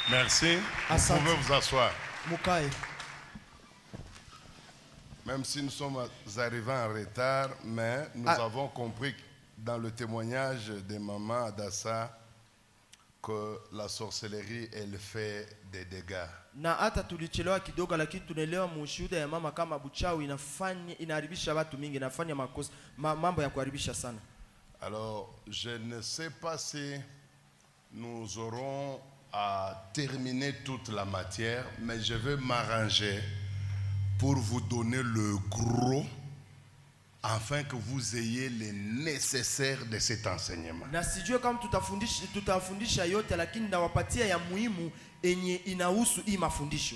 Merci. Vous pouvez vous asseoir. Mukae. Même si nous sommes arrivés en retard, mais nous avons compris dans le témoignage de maman Adassa que la sorcellerie, elle fait des dégâts. Na hata tulichelewa kidogo lakini tunaelewa mushuhuda ya mama kama buchawi inaharibisha watu mingi, inafanya makosa mambo ya kuharibisha sana. Alors, je ne sais pas si nous aurons à terminer toute la matière, mais je vais m'arranger pour vous donner le gros afin que vous ayez le nécessaire de cet enseignement. Na sijue kama tutafundisha yote lakini nawapatia ya muhimu enye inahusu hii mafundisho.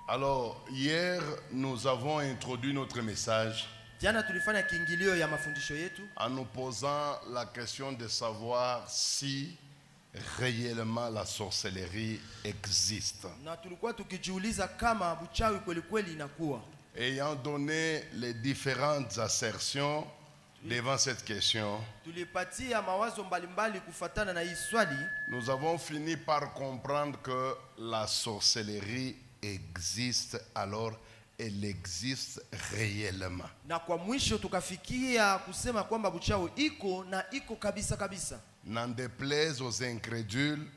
Alors, hier, nous avons introduit notre message Jana tulifanya kiingilio ya mafundisho yetu en nous posant la question de savoir si réellement la sorcellerie existe. na tulikuwa tukijiuliza kama buchawi kweli kweli inakuwa. Ayant donné les différentes assertions devant cette question, Tulipatia mawazo mbalimbali kufatana na hii swali. nous avons fini par comprendre que la sorcellerie existe, alors elle existe réellement. Na kwa mwisho tukafikia kusema kwamba buchawi iko na iko kabisa kabisa. N'en déplaise aux incrédules,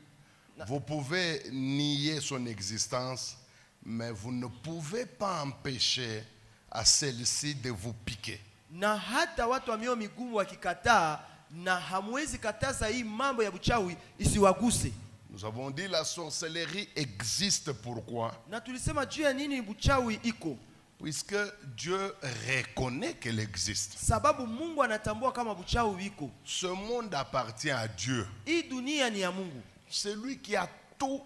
vous pouvez nier son existence, mais vous ne pouvez pas empêcher à celle-ci de vous piquer. Na hata watu wa mioyo migumu wakikataa, na hamwezi kataza hii mambo ya buchawi isiwaguse. Nous avons dit la sorcellerie existe, pourquoi? Na tulisema juu ya nini buchawi iko? Puisque Dieu reconnaît qu'elle existe. Sababu Mungu anatambua kama buchawi iko. Ce monde appartient à Dieu. Hii dunia ni ya Mungu. C'est lui qui a tout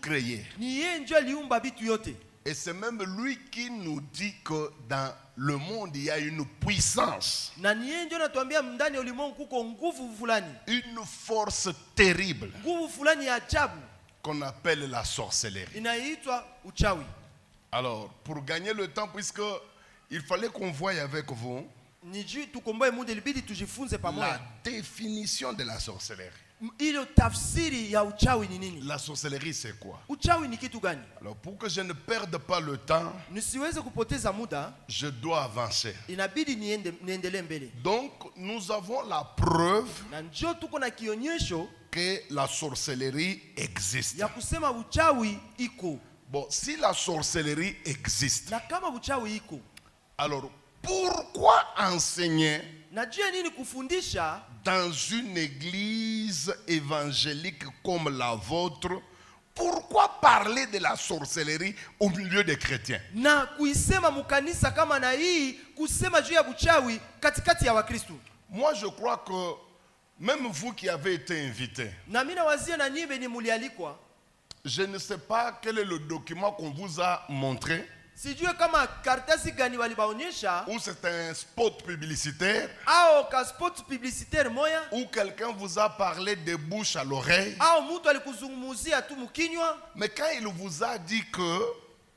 créé. Ni yeye ndiye aliumba vitu yote. Et c'est même lui qui nous dit que dans le monde il y a une puissance. Na ni yeye ndiye anatuambia ndani ya ulimwengu kuko nguvu fulani. Une force terrible. Nguvu fulani ya ajabu Qu'on appelle la sorcellerie. inaitwa uchawi. Alors, pour gagner le temps, puisque il fallait qu'on voie avec vous Nijui tukomboe muda, ilibidi tujifunze pamoja. la définition de la sorcellerie. Ile tafsiri ya uchawi ni nini? La sorcellerie, c'est quoi? Uchawi ni kitu gani? Alors, pour que je ne perde pas le temps, Nisiweze kupoteza muda, je dois avancer. inabidi niendelee mbele. Donc, nous avons la preuve Na njoo tuko na kionyesho que la sorcellerie existe. ya kusema uchawi iko. Bon, si la sorcellerie existe, Na kama uchawi iko, alors pourquoi enseigner na juu ya nini kufundisha dans une église évangélique comme la vôtre? Pourquoi parler de la sorcellerie au milieu des chrétiens? na kuisema mukanisa kama na hii kusema juu ya uchawi katikati ya Wakristo? Moi, je crois que même vous qui avez été invité, Na mimi nawazia na nibe ni mulialikwa. je ne sais pas quel est le document qu'on vous a montré, Sijue kama karatasi gani walibaonyesha ou c'est un spot publicitaire, au ka spot publicitaire moya ou quelqu'un vous a parlé de bouche à l'oreille. au mtu alikuzungumzia tu mkinywa. Mais quand il vous a dit que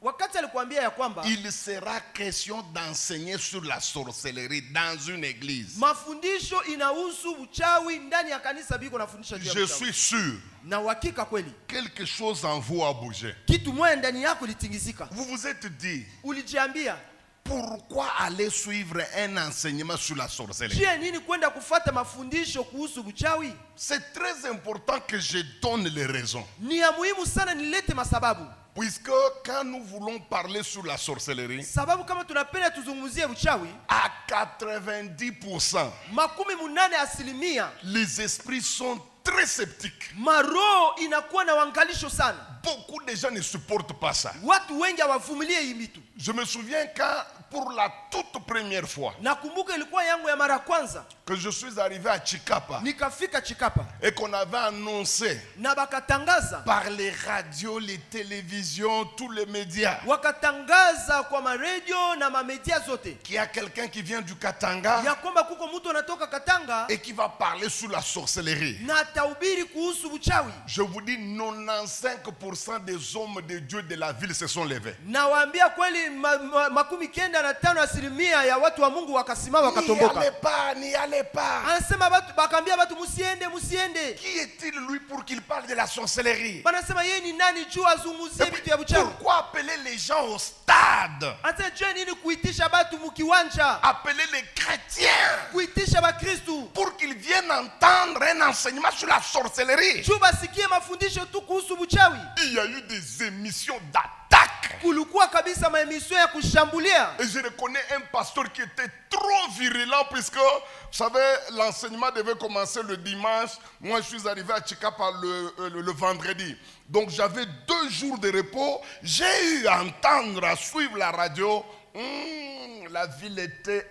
Wakati alikwambia ya kwamba il sera question d'enseigner sur la sorcellerie dans une église, mafundisho inahusu uchawi ndani ya kanisa, biko nafundisha juu ya je uchawi. suis sûr Na uhakika kweli quelque chose en vous a bougé. kitu moja ndani yako litingizika. Vous vous êtes dit, Ulijiambia, pourquoi aller suivre un enseignement sur la sorcellerie? je, nini kwenda kufuata mafundisho kuhusu uchawi? C'est très important que je donne les raisons. Ni ya muhimu sana nilete masababu. Puisque quand nous voulons parler sur la sorcellerie, Sababu kama tunapenda tuzungumzie uchawi, à 90%, 80% les esprits sont très sceptiques. maroho inakuwa na uangalisho sana. Beaucoup de gens ne supportent pas ça. Watu wengi hawavumilie hii mitu. Je me souviens quand, pour la toute première fois, Nakumbuka ilikuwa yangu ya mara kwanza que je suis arrivé à Chikapa nikafika Chikapa et qu'on avait annoncé na bakatangaza, par les radios, les télévisions, tous les médias, wakatangaza kwa maredio na mamedia zote qu'il y a quelqu'un qui vient du Katanga ya kwamba kuko mtu anatoka Katanga et qui va parler sur la sorcellerie. na atahubiri kuhusu uchawi. Je vous dis, 95% des hommes de Dieu de la ville se sont levés. Nawaambia kweli, 90% 95% ya watu wa Mungu wakasimama wakatomboka. N'y allez pas. Anasema watu bakambia watu musiende. Qui est-il lui pour qu'il parle de la sorcellerie? Banasema yeye ni nani juu azungumzie vitu ya uchawi? Pourquoi appeler les gens au stade? Anasema je nini kuitisha watu mkiwanja? Appeler les chrétiens Kuitisha bakristo pour qu'ils viennent entendre un enseignement sur la sorcellerie. juu basikie mafundisho tu kuhusu uchawi. Il y a eu des émissions d'attaque. Kulikuwa kabisa maemisio ya kushambulia. Et je reconnais un pasteur qui était trop virulent puisque, vous savez, l'enseignement devait commencer le dimanche. Moi, je suis arrivé à Chikapa le vendredi. Donc, j'avais 2 jours de repos. J'ai eu à entendre, à suivre la radio. La ville était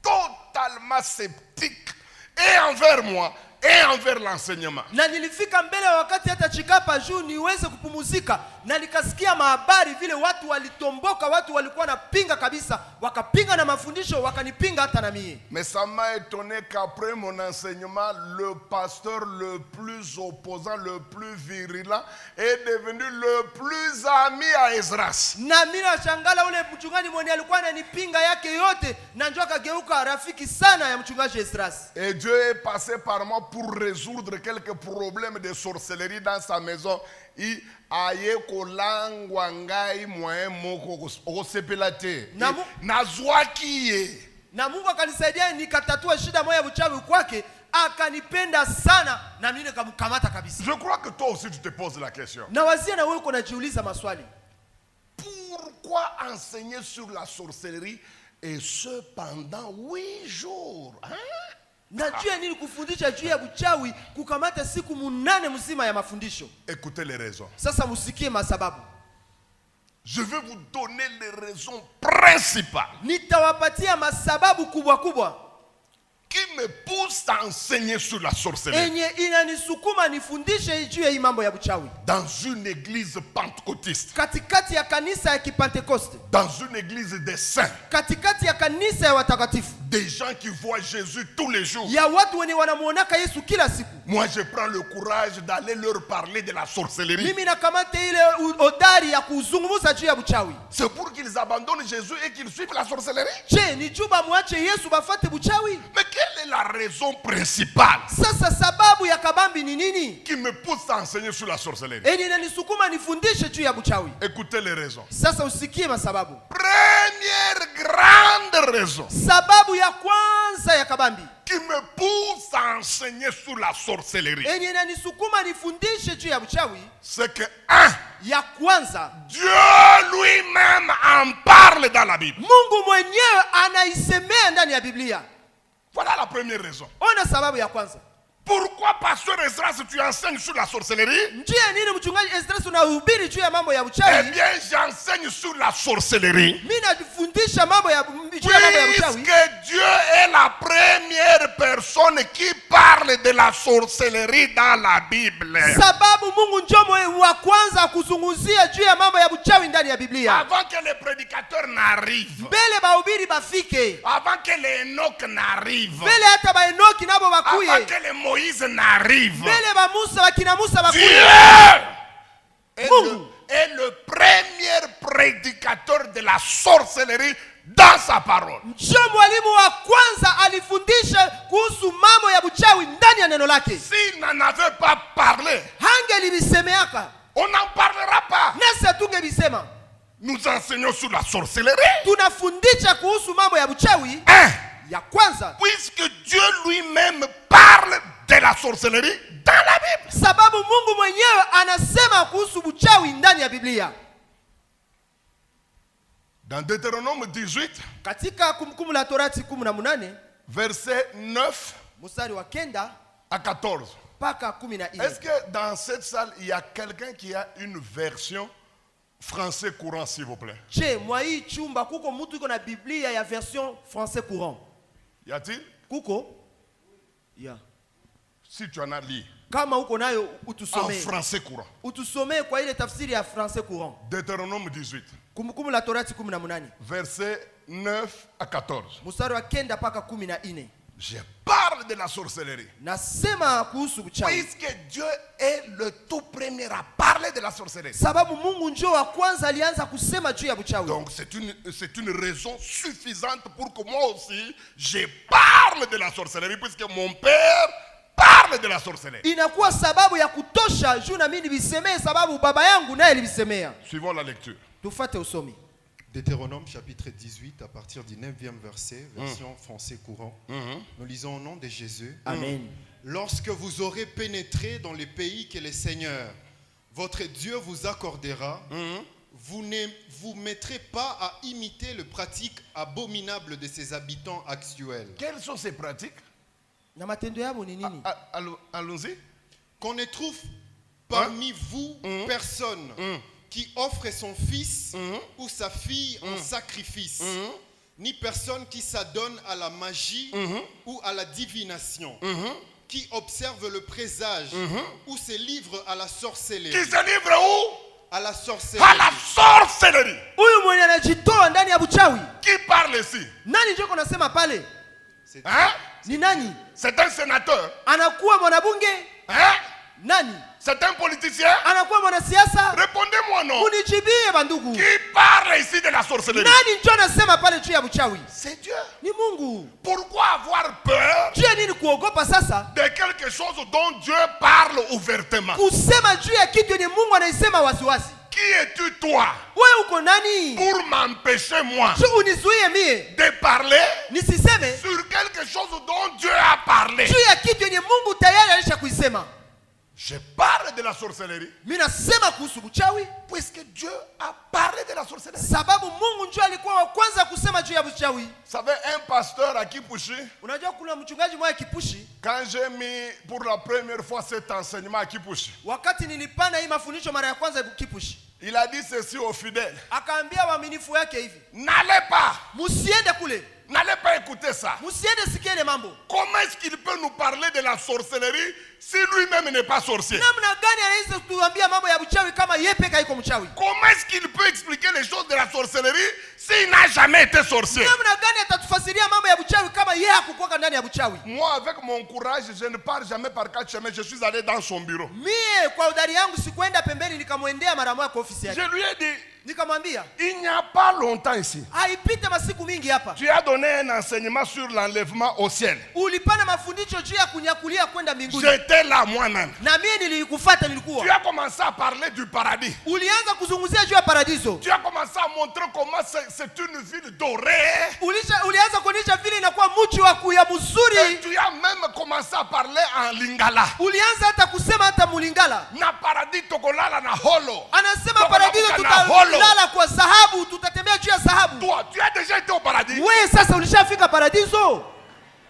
totalement sceptique. Et envers moi, et envers l'enseignement. Na nilifika mbele wakati hata Chikapa juu niweze kupumuzika na nikasikia mahabari vile watu walitomboka, watu walikuwa napinga kabisa, wakapinga na mafundisho, wakanipinga hata na mie. Mais ça m'a étonné qu'après mon enseignement, le pasteur le plus opposant, le plus virulent est devenu le plus ami à Esdras. Na mimi nashangala ule mchungaji mwenye alikuwa ananipinga yake yote na njoo akageuka rafiki sana ya mchungaji Esdras. Et Dieu est passé par moi pour résoudre quelques problèmes de sorcellerie dans sa maison. Il aye kolangwa ngai mwe moko osepelate nazwakiye. Na Mungu akanisaidia nikatatua shida moja ya uchawi kwake, akanipenda sana na mimi nikamkamata kabisa. Je crois que toi aussi tu te poses la question. Na wazia na wewe uko najiuliza maswali. Pourquoi enseigner sur la sorcellerie et ce pendant 8 jours? Hein? Najua nini kufundisha juu ya uchawi kukamata siku 8 mzima ya mafundisho. Écoutez les raisons. Sasa musikie masababu. Je vais vous donner les raisons principales. Nitawapatia masababu kubwa kubwa Qui me pousse à enseigner sur la sorcellerie. enye inanisukuma nifundishe juu ya hii mambo ya uchawi. Dans une église pentecôtiste. Katikati ya kanisa ya Kipentekoste. Dans une église des saints. Katikati ya kanisa ya watakatifu. Des gens qui voient Jésus tous les jours. Ya watu wenye wanamuonaka Yesu kila siku. Moi je prends le courage d'aller leur parler de la sorcellerie. Mimi nakamata ile odari ya kuzungumza juu ya uchawi. C'est pour qu'ils abandonnent Jésus et qu'ils suivent la sorcellerie. Je, ni juba muache Yesu bafate uchawi? Mais quelle est la raison principale Sasa sababu ya kabambi ni nini? qui me pousse à enseigner sur la sorcellerie? Eni inanisukuma nifundishe juu ya uchawi. Écoutez les raisons. Sasa usikie masababu. Première grande raison Sababu ya kwanza ya kabambi qui me pousse à enseigner sur la sorcellerie, eni inanisukuma nifundishe juu ya uchawi, c'est que ya kwanza Dieu lui-même en parle dans la Bible. Mungu mwenyewe anaisemea ndani ya Biblia. Voilà la première raison. Ona sababu ya kwanza. Pourquoi, pasteur Esdras, tu enseignes sur la sorcellerie? Njia nini mchungaji Esdras unahubiri juu ya mambo ya Eh uchawi? bien, j'enseigne sur la sorcellerie. Mimi najifundisha mambo ya juu ya mambo ya uchawi. Puisque Dieu est la première personne qui parle de la sorcellerie dans la Bible. Sababu Mungu ndio wa kwanza kuzungumzia juu ya mambo ya uchawi ndani ya Biblia. Avant que les prédicateurs n'arrivent. Mbele bahubiri bafike. Avant que les Enoch n'arrivent. Mbele hata ba Enoki nabo bakuye. Avant que les Moïse n'arrive. Mbele ba Musa wakina Musa bakuye. Dieu est le premier prédicateur de la sorcellerie dans sa parole. Ndio mwalimu wa kwanza alifundisha kuhusu mambo ya uchawi ndani ya neno lake. S'il n'en avait pas parlé, Hangelibisemeaka. on n'en parlera pas. Nasi tungebisema. Nous enseignons sur la sorcellerie. Tunafundisha kuhusu mambo ya uchawi. Ya kwanza, puisque Dieu lui-même parle de la sorcellerie dans la Bible. Sababu Mungu mwenyewe anasema kuhusu uchawi ndani ya Biblia. Dans Deutéronome 18, Katika Kumbukumbu la Torati 18, verset 9 mstari wa 9 à 14. mpaka 14. Est-ce que dans cette salle, il y a quelqu'un qui a une version français courant, s'il vous plaît? Je, mwa hii chumba kuko mtu iko na Biblia ya version français courant? Y a-t-il? Kuko? Ya. Si tu en as, lis. Kama uko nayo En utusomee. français courant. Utusomee kwa ile tafsiri ya français courant. Deutéronome 18, Kumbukumbu la Torati 18, verset 9 à 14. mstari wa 9 mpaka 14. Je parle de la sorcellerie. Nasema kuhusu uchawi. Puisque Dieu est le tout premier à parler parlé de la sorcellerie. Sababu Mungu ndio wa kwanza alianza kusema juu ya uchawi. Donc c'est une raison suffisante pour que moi aussi je parle de la sorcellerie, puisque mon père parle de la sorcellerie. Inakuwa sababu ya kutosha juu na mimi nibisemee, sababu baba yangu naye alibisemea. Suivons la lecture. Tufate usomi. Deutéronome chapitre 18 à partir du 9e verset, version français courant. Nous lisons au nom de Jésus. Amen. Lorsque vous aurez pénétré dans les pays que le Seigneur, votre Dieu, vous accordera, vous ne vous mettrez pas à imiter les pratiques abominables de ses habitants actuels. Quelles sont ces pratiques? Na matendo yao ni nini? Allons-y. Qu'on ne trouve parmi vous personne qui offre son fils ou sa fille en sacrifice, ni personne qui s'adonne à la magie ou à la divination, qui observe le présage ou se livre à la sorcellerie. Qui se livre où? À la sorcellerie. À la sorcellerie. Huyu mwenye anajitoa ndani ya uchawi. Qui parle ici? Nani ndio kunasema pale? Hein? Ni nani? C'est un sénateur. Anakuwa mwanabunge? Hein? Nani? C'est un politicien. Anakuwa mwanasiasa? Répondez-moi non. Unijibie bandugu. Qui parle ici de la sorcellerie? Nani ndio anasema pale juu ya uchawi? C'est Dieu. Ni Mungu. Pourquoi avoir peur Juu ya nini kuogopa sasa? de quelque chose dont Dieu parle ouvertement? Kusema juu ya kitu yenye Mungu anaisema waziwazi. Qui es-tu toi Wewe uko nani? pour m'empêcher moi Juu unizuie mie de parler nisiseme sur quelque chose dont Dieu a parlé? juu ya kitu yenye Mungu tayari alisha kuisema. Je parle de la sorcellerie Mimi nasema kuhusu uchawi puisque Dieu a parlé de la sorcellerie. sababu Mungu ndio alikuwa wa kwanza kusema juu ya uchawi. Vous savez, un pasteur à Kipushi, Unajua kuna mchungaji mmoja Kipushi, quand j'ai mis pour la première fois cet enseignement à Kipushi, wakati nilipanda hii mafundisho mara ya kwanza Kipushi, il a dit ceci aux fidèles: akaambia waaminifu yake hivi, n'allez pas, msiende kule, n'allez pas écouter ça. msiende sikia ile mambo. Comment est-ce qu'il peut nous parler de la sorcellerie si lui-même n'est pas sorcier? Namna gani anaweza kutuambia mambo ya uchawi kama yeye peke yake mchawi? Comment est-ce qu'il peut expliquer les choses de la sorcellerie s'il n'a jamais été sorcier? Namna gani atatufasiria mambo ya uchawi kama yeye hakukuwa ndani ya uchawi? Moi, avec mon courage, je ne pars jamais par quatre chemins. Je suis allé dans son bureau. Mie kwa udari yangu sikuenda pembeni, nikamwendea mara moja kwa ofisi yake. Je lui ai dit, Nikamwambia, il n'y a pas longtemps ici, haipite masiku mingi hapa, tu as donné un enseignement sur l'enlèvement au ciel. ulipana mafundisho juu ya kunyakulia kwenda mbinguni. J'étais là moi-même. Na mie nilikufuata, nilikuwa. Tu as commencé à parler du paradis. Ulianza kuzungumzia juu ya paradiso. Tu as commencé à montrer comment c'est une ville dorée. Ulianza kuonyesha vile inakuwa mji wa kuya Et mzuri. tu as même commencé à parler en lingala. Ulianza hata kusema hata mulingala. Na paradis tokolala na holo. Anasema Tokola paradiso kuka na holo. tutalala kwa dhahabu, tutatembea juu ya dhahabu. Toi, tu as déjà été au paradis. Wewe sasa ulishafika paradiso?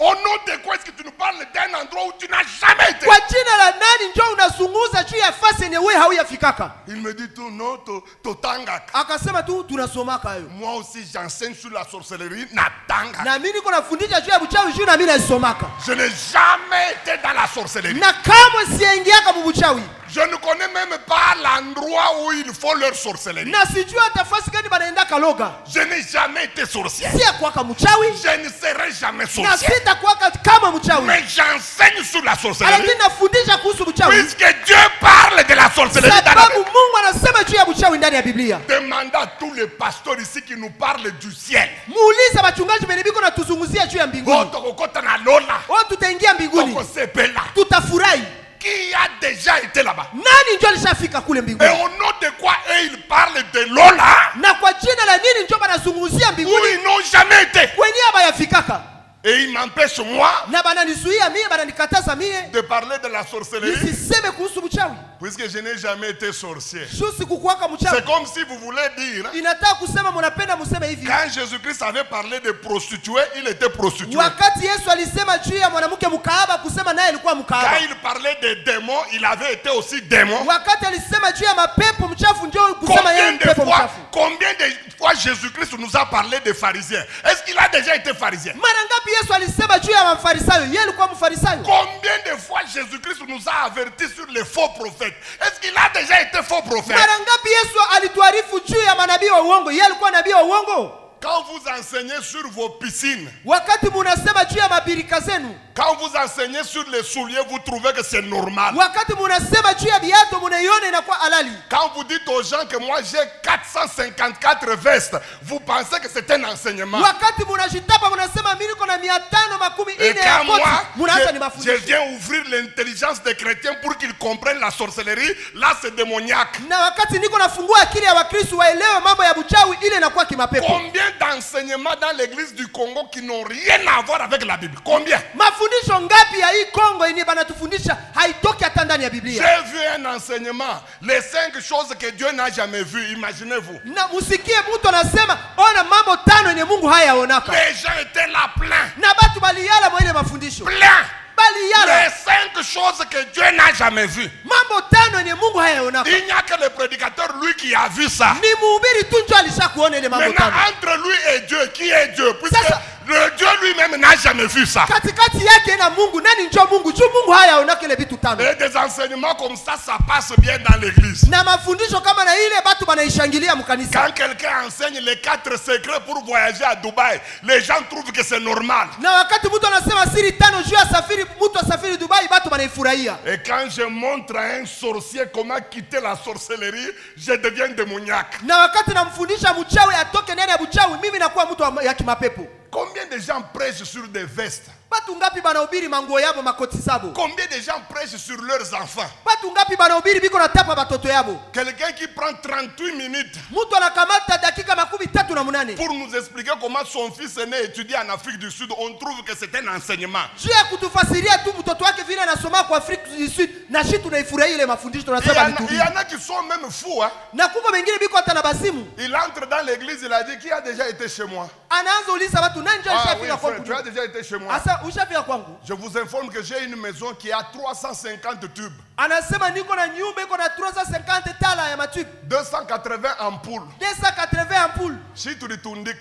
Au nom de quoi est-ce que tu nous parles d'un endroit où tu n'as jamais été? Kwa jina la nani njoo unazunguza juu ya fasi yenye wewe hauyafikaka? Il me dit tout non, totangaka. Akasema tu tunasomaka hayo. Moi aussi j'enseigne sur la sorcellerie na tangaka. Na mimi niko nafundisha juu ya uchawi juu na mimi nasomaka. Je n'ai jamais été dans la sorcellerie. Na kama siingiaka mu uchawi. Je ne connais même pas l'endroit où il faut leur sorcellerie. Na sijua hata fasi gani banaenda kaloga. Je n'ai jamais été sorcier. Si kwaka mchawi. Je ne serai jamais Na sorcier. sita kwaka kama mchawi. Mais j'enseigne sur la sorcellerie. Lakini nafundisha kuhusu uchawi. Puisque Dieu parle de la sorcellerie dans la Sababu Bible. Mungu anasema juu ya uchawi ndani ya Biblia. Demande à tous les pasteurs ici qui nous parlent du ciel. Muulize wachungaji wenye biko na tuzunguzia juu ya mbinguni. Otokokota na lola. Wao tutaingia mbinguni. Tokosepela. Tutafurahi. Qui a déjà été là-bas? Nani ndio alishafika kule Et mbinguni? au nom de quoi eux ils parlent de Lola Na kwa jina la nini ndio banazungumzia où mbinguni? ils n'ont jamais été? Kwenye habayafikaka. Et ils m'empêchent moi Na bananizuia mie, bananikataza mie de parler de la sorcellerie nisiseme kuhusu uchawi. puisque je n'ai jamais été sorcier. Sio sikukuwaka mchawi. C'est comme si vous voulez dire, Inataka kusema mnapenda mseme hivi. quand Jésus-Christ avait parlé de prostituées, il était prostitué. Wakati Yesu alisema juu ya mwanamke mkaaba, kusema naye alikuwa Quand mkaaba. il parlait des démons, il avait été aussi démon. Wakati alisema juu ya mapepo mchafu, ndio kusema yeye pepo mchafu. Combien de fois Jésus-Christ nous a parlé des pharisiens? Est-ce qu'il a déjà été pharisien? Mara ngapi Yesu alisema juu ya mafarisayo? Yeye alikuwa mfarisayo. Combien de fois Jésus-Christ nous a avertis sur les faux prophètes? Est-ce qu'il a déjà été faux prophète? Mara ngapi Yesu alituarifu juu ya manabii wa uongo? Yeye alikuwa nabii wa uongo. Quand vous enseignez sur vos piscines, wakati munasema juu ya mabirika zenu, quand vous enseignez sur les souliers, vous trouvez que c'est normal. wakati munasema juu ya viatu munaiona inakuwa halali. Quand vous dites aux gens que moi j'ai 454 vestes, vous pensez que c'est un enseignement. Wakati munajitapa munasema mimi niko na 540 Et ya quand koti, moi, munaanza ni je mafundisho. viens ouvrir l'intelligence des chrétiens pour qu'ils comprennent la sorcellerie, là c'est démoniaque. Na wakati niko nafungua akili ya Wakristo waelewe mambo ya buchawi, ile inakuwa kimapepo. Combien d'enseignements dans l'église du Congo qui n'ont rien à voir avec la Bible? Combien? Mafundisho ngapi ya hii Kongo yenye banatufundisha haitoki hata ndani ya Biblia? J'ai vu un enseignement, les 5 choses que Dieu n'a jamais vues, imaginez-vous. Na musikie mtu anasema ona mambo 5 yenye Mungu hayaonaka. Les gens étaient là pleins, Na batu baliyala mwa ile mafundisho. pleins. Baliyala. Les 5 choses que Dieu n'a jamais vues. Mambo 5 yenye Mungu hayaonaka. Il n'y a que le prédicateur, lui, qui a vu ça. Ni mhubiri tu ndio alishakuona ile mambo Maintenant, 5. entre lui et Dieu, qui est Dieu? Puisque Ça, le Dieu lui-même n'a jamais vu ça. Katikati yake na Mungu nani ndio Mungu? Juu Mungu hayaonaka ile vitu 5. Et des enseignements comme ça passe bien dans l'église. Na mafundisho kama na ile batu banaishangilia mkanisa. Quand quelqu'un enseigne les 4 secrets pour voyager à Dubaï, les gens trouvent que c'est normal. Na wakati mtu anasema siri 5 juu ya safiri, mtu asafiri Dubai, batu banaifurahia. Et quand je montre à un sorcier comment quitter la sorcellerie, je deviens démoniaque. Na wakati namfundisha mchawi atoke ndani ya buchawi, mimi nakuwa mtu ya kimapepo. Combien de gens prêchent sur des vestes? Batu ngapi banahubiri manguo yabo makoti sabo? Combien de gens prêchent sur leurs enfants? Batu ngapi banahubiri biko na tapa batoto yabo? Quelqu'un qui prend 38 minutes Mtu anakamata dakika 38 pour nous expliquer comment son fils est né étudier en Afrique du Sud, on trouve que c'est un enseignement. juu ya kutufasiria tu mtoto wake vile anasoma kwa Afrika du Sud, na shi tunaifurahia ile mafundisho tunasema Il y litubiri. en a qui sont même fous. Hein? Na kuko wengine biko hata na basimu. Il entre dans l'église, il a dit qui a déjà été chez moi? Anaanza uliza watu nani ndio Ah oui, alishafika frère, tu as kwangu? déjà été chez moi. Asa ushafika kwangu? Je vous informe que j'ai une maison qui a 350 tubes, Anasema niko na nyumba iko na 350 tala ya matube, 280 ampoules. 280 ampoules. Si tu dis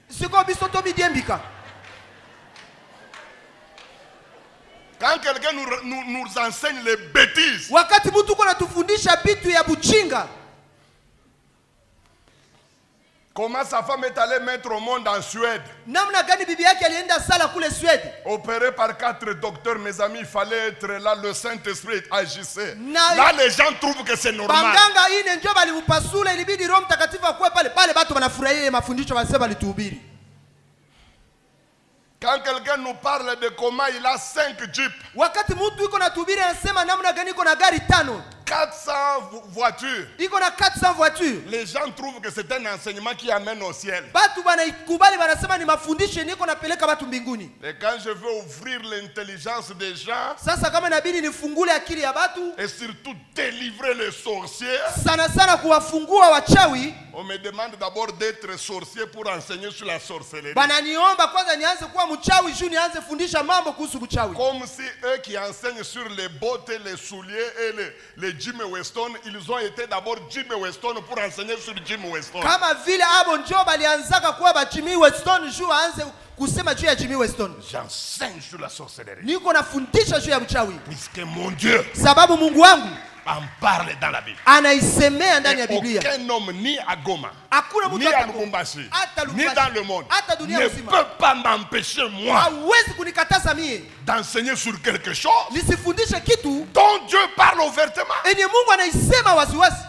Siko bisoto bidiembika. quand quelqu'un nous enseigne les bêtises, Wakati mtu uko natufundisha bitu ya buchinga, comment sa femme est allée mettre au monde en Suède, namna gani bibi yake alienda sala kule Sweden, opéré par 4 docteurs, mes amis, il fallait être là, le Saint-Esprit agissait. Na- Là, les gens trouvent que c'est normal. banganga ine ndio balimupasula, ilibidi Roho Mtakatifu akuwe pale pale, batu wanafurahia ile mafundisho, wanasema lituhubiri. Quand quelqu'un nous parle de comment il a 5 jeeps, Wakati mtu iko natuhubiri anasema namna gani iko na gari 5, 400 voitures, iko na 400 voitures, les gens trouvent que c'est un enseignement qui amène au ciel. batu banaikubali, banasema ni mafundisho niko napeleka batu mbinguni. Et quand je veux ouvrir l'intelligence des gens Sasa kama inabidi nifungule akili ya batu, et surtout délivrer les sorciers, sana sana kuwafungua wachawi, on me demande d'abord d'être sorcier pour enseigner sur la sorcellerie. bananiomba kwanza nianze kuwa mchawi juu nianze fundisha mambo kuhusu mchawi. Comme si eux qui enseignent sur les bottes, les souliers et les Jimmy Weston, ils ont été d'abord Jimmy Weston pour enseigner sur Jimmy Weston. Kama vile abo njo balianzaka kuwa ba Jimmy Weston juu aanze kusema juu ya Jimmy Weston. J'enseigne sur la sorcellerie. Niko nafundisha juu ya mchawi Puisque mon Dieu sababu Mungu wangu en parle dans la Bible. anaisemea ndani ya Et Biblia. aucun homme ni à Goma, Hakuna mtu ni à hata Lubumbashi, hata ni Lubumbashi, dans le monde hata dunia ne mzima peut pas m'empêcher moi hawezi kunikataza mie d'enseigner sur quelque chose nisifundishe kitu dont Dieu parle ouvertement. enye Mungu anaisema waziwazi.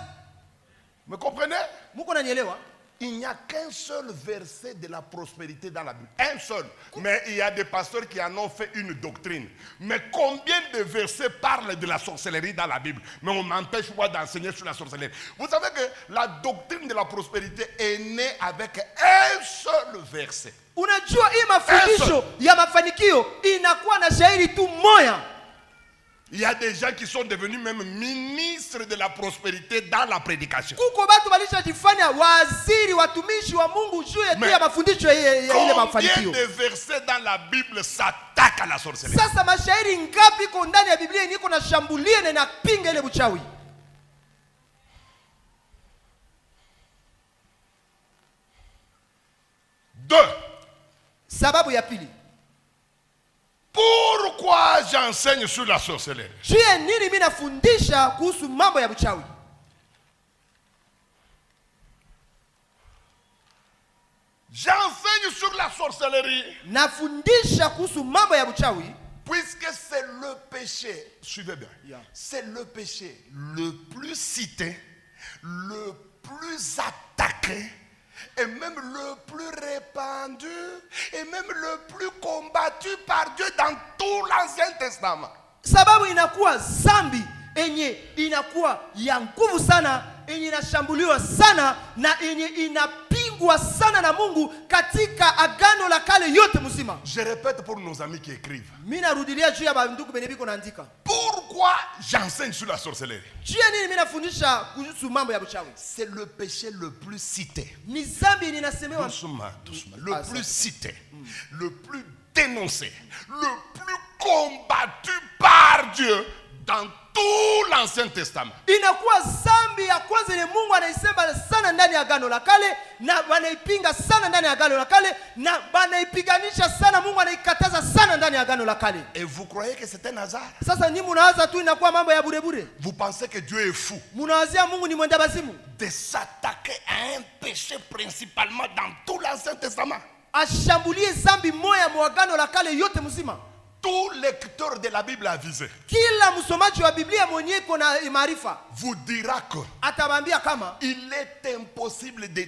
Me comprenez? Mungu ananielewa? Il n'y a qu'un seul verset de la prospérité dans la Bible. Un seul. Mais il y a des pasteurs qui en ont fait une doctrine. Mais combien de versets parlent de la sorcellerie dans la Bible? Mais on m'empêche moi d'enseigner sur la sorcellerie. Vous savez que la doctrine de la prospérité est née avec un seul verset. Unajua hii mafundisho ya mafanikio inakuwa na shairi tu moya. Il y a des gens qui sont devenus même ministres de la prospérité dans la prédication. Kuko batu balishajifanya waziri watumishi wa Mungu juu ya tu ya mafundisho ya ile Combien mafanikio. de versets dans la Bible s'attaquent à la sorcellerie? Sasa mashairi ngapi iko ndani ya Biblia niko na shambulia na inapinga ile buchawi? Deux. Sababu ya pili, Pourquoi j'enseigne sur la sorcellerie? juu ya nini mimi nafundisha kuhusu mambo ya buchawi? J'enseigne sur la sorcellerie. Nafundisha kuhusu mambo ya uchawi. Puisque c'est le péché, suivez bien, c'est le péché le plus cité, le plus attaqué, et même le plus répandu, et même le plus combattu par Dieu dans tout l'Ancien Testament. Sababu inakuwa zambi enye inakuwa ya nguvu sana, enye inashambuliwa sana na enye inapingwa sana na Mungu katika agano la kale yote mzima. Je répète pour nos amis qui écrivent. Mimi narudilia juu ya bandugu benebiko naandika. Pourquoi j'enseigne sur la sorcellerie? Juu ya nini mimi nafundisha kuhusu mambo ya uchawi? C'est le péché le plus cité. Ni zambi ninasemewa Doucement. Le plus cité, le plus dénoncé, le plus combattu par Dieu dans tout l'Ancien Testament. Inakuwa zambi ya kwanza ile Mungu anaisema sana ndani ya agano la kale, na wanaipinga sana ndani ya agano la kale, na wanaipiganisha sana, Mungu anaikataza sana ndani ya agano la kale. Et vous croyez que c'est un hasard? Sasa ni munawaza tu inakuwa mambo ya bure bure? Vous pensez que Dieu est fou Munawazia Mungu ni mwenda bazimu de s'attaquer à un péché principalement dans tout l'Ancien Testament? ashambulie zambi moya mu agano la kale yote mzima? Tout lecteur de la Bible avisé Kila msomaji wa Biblia mwenye kona maarifa vous dira que atabambia kama il est impossible de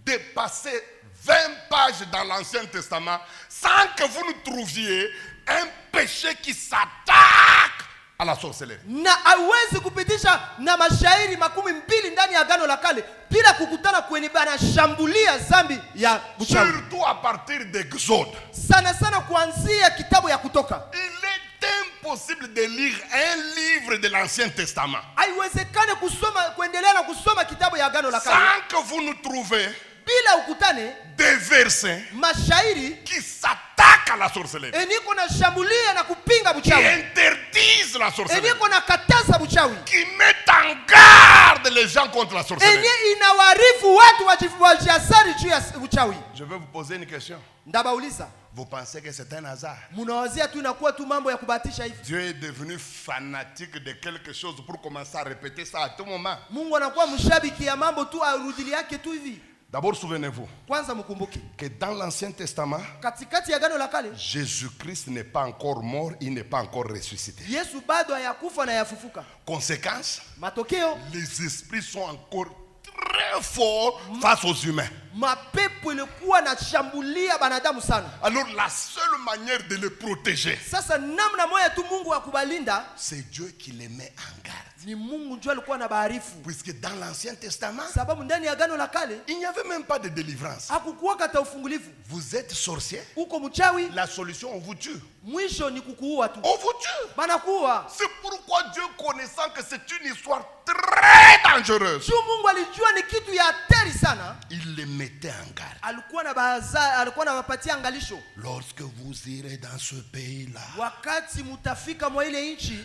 dépasser 20 pages dans l'Ancien Testament sans que vous ne trouviez un péché qui s'attaque à la sorcellerie. na hawezi kupitisha na mashairi 12 ndani ya agano la kale bila kukutana kwenye bana shambulia zambi ya uchawi. Surtout à partir d'Exode. Sana sana kuanzia kitabu ya Kutoka. Il est impossible de lire un livre de l'Ancien Testament Haiwezekane kusoma kuendelea na kusoma kitabu ya agano la kale sans que vous ne trouviez bila ukutane des versets mashairi qui s'attaquent à la sorcellerie, eniko na shambulia na kupinga qui uchawi, interdisent la sorcellerie, eniko na kataza uchawi, qui mettent en garde les gens contre la sorcellerie. enye inawarifu watu wajiasari juu ya uchawi. Je vais vous poser une question. Ndabauliza, Vous pensez que c'est un hasard? munawazia tu inakuwa tu mambo ya kubahatisha hivi? Dieu est devenu fanatique de quelque chose pour commencer à répéter ça à tout moment. Mungu anakuwa mshabiki ya mambo tu arudili yake tu hivi? D'abord, souvenez-vous Kwanza mkumbuke, que dans l'Ancien Testament, katikati ya agano la kale Jésus-Christ n'est pas encore mort, il n'est pas encore ressuscité. Yesu bado hayakufa na yafufuka. Conséquence, Matokeo, les esprits sont encore très forts face aux humains. mapepo ilikuwa na shambulia banadamu sana. Alors la seule manière de les protéger, Sasa namna moja tu Mungu akubalinda c'est Dieu qui les met en garde. ni Mungu ndio alikuwa na baarifu, Puisque dans l'Ancien Testament, sababu ndani ya agano la kale il n'y avait même pas de délivrance. hakukuwa kata ufungulivu. Vous êtes sorcier, Uko mchawi, la solution, on vous tue. mwisho ni kukuua tu, On vous tue. banakuua. C'est pourquoi Dieu, connaissant que c'est une histoire très dangereuse, Juu Mungu alijua ni kitu ya hatari sana, il les mettait en garde. alikuwa anawapatia angalisho. Lorsque vous irez dans ce pays-là, Wakati mutafika mwa ile nchi,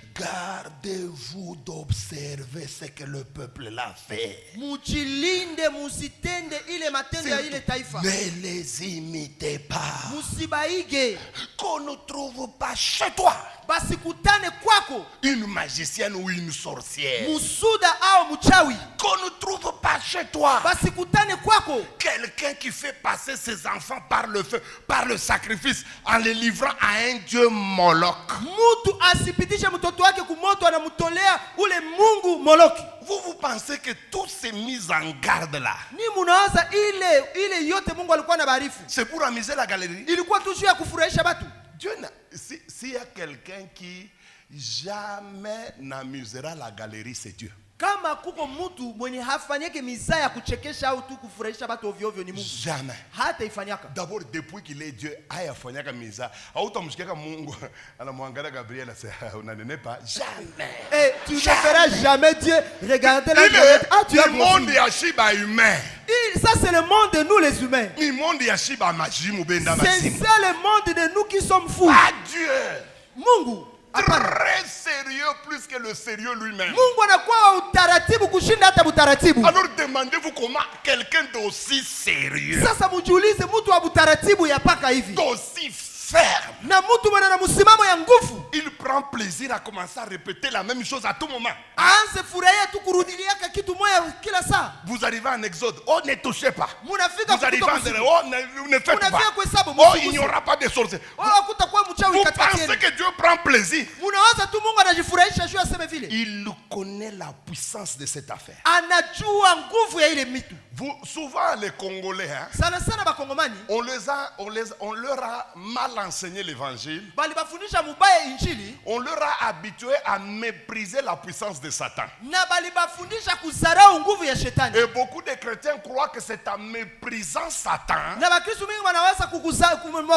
gardez-vous d'observer ce que le peuple l'a fait. mujilinde, musitende ile matendo ya ile taifa, Ne les imitez pas. musibaige. Qu'on ne trouve pas chez toi Basikutane kwako une magicienne ou une sorcière. musuda au mchawi, Qu'on ne trouve pas chez toi basikutane kwako quelqu'un qui fait passer ses enfants par le feu, par le sacrifice, en les livrant à un dieu Moloch. mutu asipitishe mtoto wake kumoto, anamtolea ule mungu Moloki. Vous pensez que toutes ces mises en garde là, Ni munawaza ile yote Mungu alikuwa na baarifu c'est pour amuser la galerie? ilikuwa tu juu ya kufurahisha batu? Dieu s'il y a quelqu'un qui jamais n'amusera la galerie, c'est Dieu. Kama kuko mtu mwenye hafanyake mizaa ya kuchekesha au tu kufurahisha batu ovyo ovyo ni Mungu. Jamais. Hata ifanyaka. D'abord, depuis qu'il est Dieu, ayafanyaka miza. Hautamshikaka Mungu anamwangalia Gabriel asema unanenepa. Jamais. Et tu ne feras jamais Dieu regarder la planète. Ah, tu as le monde ya shiba humain. Ça c'est le monde de nous les humains. Le monde ya shiba majimu benda C'est majimu. ça le monde de nous qui sommes fous. Ah Dieu. Mungu Très sérieux plus que le sérieux lui-même. Mungu anakuwa utaratibu kushinda hata utaratibu. Alors demandez-vous comment quelqu'un d'aussi sérieux, Sasa mujiulize mtu wa utaratibu ya paka hivi, d'aussi ferme. Na mtu mwana na msimamo ya nguvu. Il prend plaisir à commencer à répéter la même chose à tout moment. Aanze furahia tu kurudilia kitu moja kila saa. Vous arrivez en Exode, oh ne touchez pas. Munafika Vous arrivez en Dere, oh ne faites pas. Munafika kuhesabu Oh il n'y aura pas de sorciers. Vous pensez que Dieu prend plaisir? Munawaza tu Mungu anajifurahisha juu aseme vile. Il connaît la puissance de cette affaire. Anajua nguvu ya ile mitu. Vous, souvent les Congolais, hein, Sana sana bakongomani. on leur a mal enseigné l'évangile. Bali bafundisha mubaya injili. On leur a habitué à mépriser la puissance de Satan. Na bali bafundisha kuzarau nguvu ya shetani. Et beaucoup de chrétiens croient que c'est en méprisant Satan Na bakristo mingi wanaweza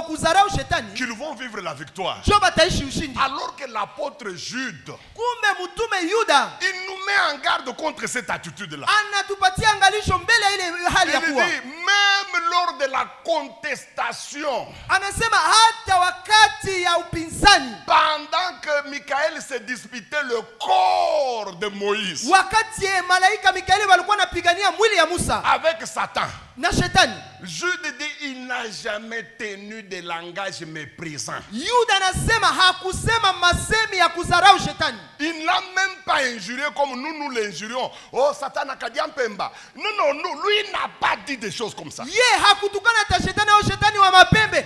kuzarau shetani. qu'ils vont vivre la victoire. Jo bataishi ushindi. Alors que l'apôtre Jude, Kumbe mtume Yuda il nous met en garde contre cette attitude-là. anatupatia angalisho mbele ya ile hali ya Il kuwa. dit, même lors de la contestation, Anasema hata wakati ya upinzani, pendant que Michael se disputait le corps de Moïse wakati malaika Mikaeli walikuwa napigania mwili ya Musa avec Satan, na shetani, Jude dit, il n'a jamais tenu de langage méprisant. Yuda anasema hakusema masemi ya kuzarau shetani. Il n'a même pas injurié comme nous l'injurions. Oh, Satan a kadiam pemba. Non, non, non, lui n'a pas dit des choses comme ça. Ye hakutukana hata shetani au shetani wa mapembe.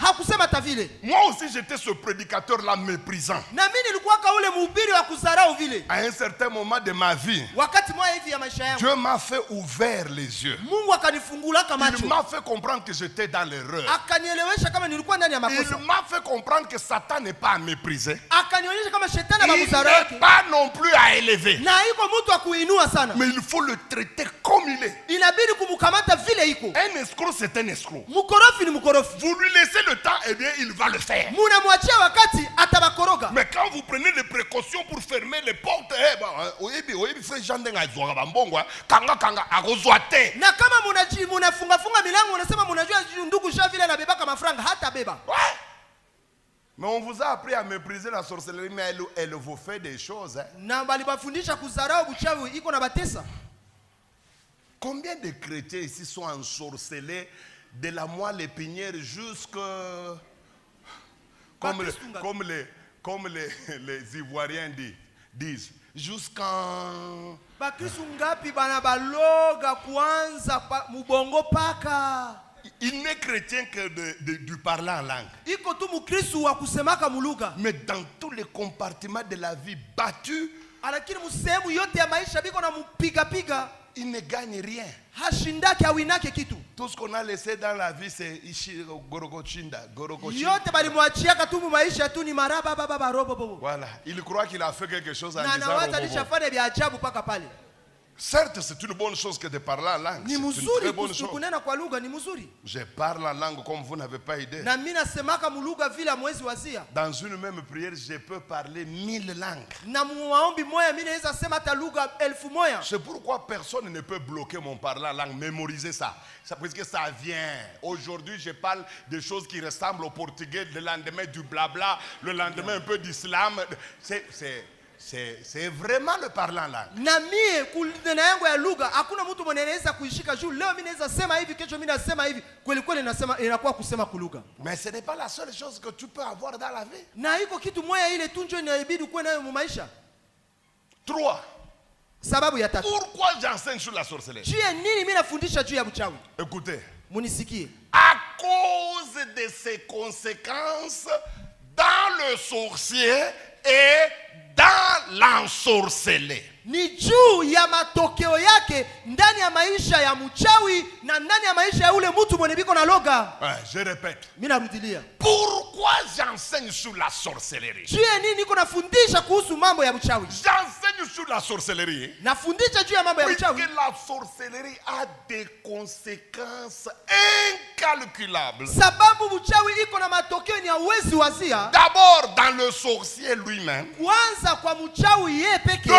Hakusema hata vile. Moi aussi j'étais ce prédicateur-là méprisant. Na mimi nilikuwa ule mhubiri wa kuzarau vile. À un certain moment de ma vie, Wakati moja hivi ya maisha yangu, Dieu m'a fait ouvrir les yeux. Mungu akanifungula kama Il macho. m'a fait comprendre que j'étais dans l'erreur. Akanielewesha kama nilikuwa ndani ya makosa. Il m'a fait comprendre que Satan n'est pas à mépriser. Akanionyesha kama shetani Il mamuzarau. n'est pas non plus à élever. Na iko mtu akuinua sana. Mais il faut le traiter comme il est. Inabidi kumkamata vile iko. Un escroc, c'est un escroc. Mukorofi ni mukorofi. Vous lui laissez le temps, eh bien, il va le faire. Munamwachia wakati atabakoroga. Mais quand vous prenez les précautions pour fermer les portes, frère Jean Denga Zouara Bambongo, kanga agozwate. Na kama munafunga milango unasema munajua ndugu Jean vile anabebaka mafranga hata beba. Ouais. Mais on vous a appris à mépriser la sorcellerie, mais elle vous fait des choses. Hein. Na bali bafundisha kuzarau buchawi iko na batesa. Combien de chrétiens ici sont ensorcelés de la moelle épinière jusque comme les Ivoiriens disent jusqu'en Bakristo ngapi bana baloga kuanza mubongo paka. Il n'est chrétien que du parler en langue. Iko tu mukristo wa kusemaka muluga. Mais dans tous les compartiments de la vie battus, Lakini musehemu yote ya maisha biko na mupiga. il ne gagne rien. Hashindake awinake kitu. Tout ce qu'on a laissé dans la vie, c'est Gorogochinda. Yote balimwachiaka tu maisha tu ni maraba baba robo. Voilà. Il croit qu'il a fait quelque chose en Na disant nawaza robobo. lishafanya vya ajabu paka pale. Certes, c'est une bonne chose que de parler en langue. Ni C'est une mzuri très bonne chose. kunena kwa lugha ni mzuri. Je parle en langue comme vous n'avez pas idée. Na mimi nasemaka muluga vile mwezi wazia. Dans une même prière, je peux parler 1000 langues. Na muombi moya mimi naweza sema hata lugha 1000. C'est pourquoi personne ne peut bloquer mon parler en langue. Mémoriser ça. C'est parce que ça vient. Aujourd'hui, je parle de choses qui ressemblent au portugais. Le lendemain, du blabla. Le lendemain, un peu d'islam. C'est vraiment le parler en langue. Na mie kunena yangu ya lugha hakuna mtu mwenye anaweza kuishika juu. Leo mimi naweza sema hivi, kesho mimi nasema hivi. Kweli nasema inakuwa kusema kulugha. Mais ce n'est pas la seule chose que tu peux avoir dans la vie. Na iko kitu moja ile tu ndio inabidi kuwe nayo mu maisha. 3. Sababu ya tatu. Pourquoi j'enseigne sur la sorcellerie? Juu ya nini mimi nafundisha juu ya uchawi? Écoutez. Munisikie. À cause de ses conséquences dans le sorcier et dans l'ensorcelé. Ni juu ya matokeo yake ndani ya maisha ya mchawi na ndani ya maisha ya ule mtu mwenye biko na loga. Ouais, je répète. Mimi narudilia. Pourquoi j'enseigne sur la sorcellerie? Juu ya nini niko nafundisha kuhusu mambo ya mchawi? J'enseigne sur la sorcellerie. Nafundisha juu ya mambo ya mchawi. Puisque la sorcellerie a des conséquences incalculables. Sababu mchawi iko na matokeo ni hauwezi wazia. D'abord dans le sorcier lui-même. Kwanza kwa mchawi yeye peke.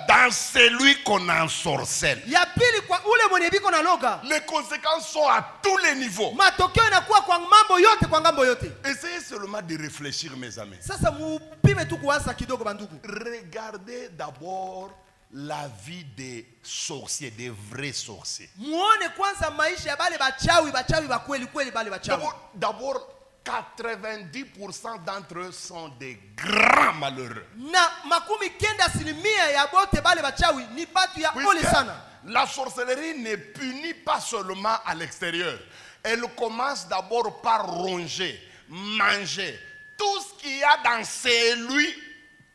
Dans celui qu'on ensorcelle. Ya pili kwa ule mwenye biko na loga. Les conséquences sont à tous les niveaux. Matokeo yanakuwa kwa mambo yote, kwa ngambo yote. Essayez seulement de réfléchir, mes amis. Sasa mupime tu kuwaza kidogo bandugu. Regardez d'abord la vie des sorciers, des vrais sorciers. Muone kwanza maisha ya bale bachawi ba kweli bale bachawi. D'abord, 90% d'entre eux sont des grands malheureux. Na makumi kenda asilimia ya bote bale bachawi ni batu ya ole Puisque sana. la sorcellerie ne punit pas seulement à l'extérieur. Elle commence d'abord par ronger, manger tout ce qu'il y a dans celui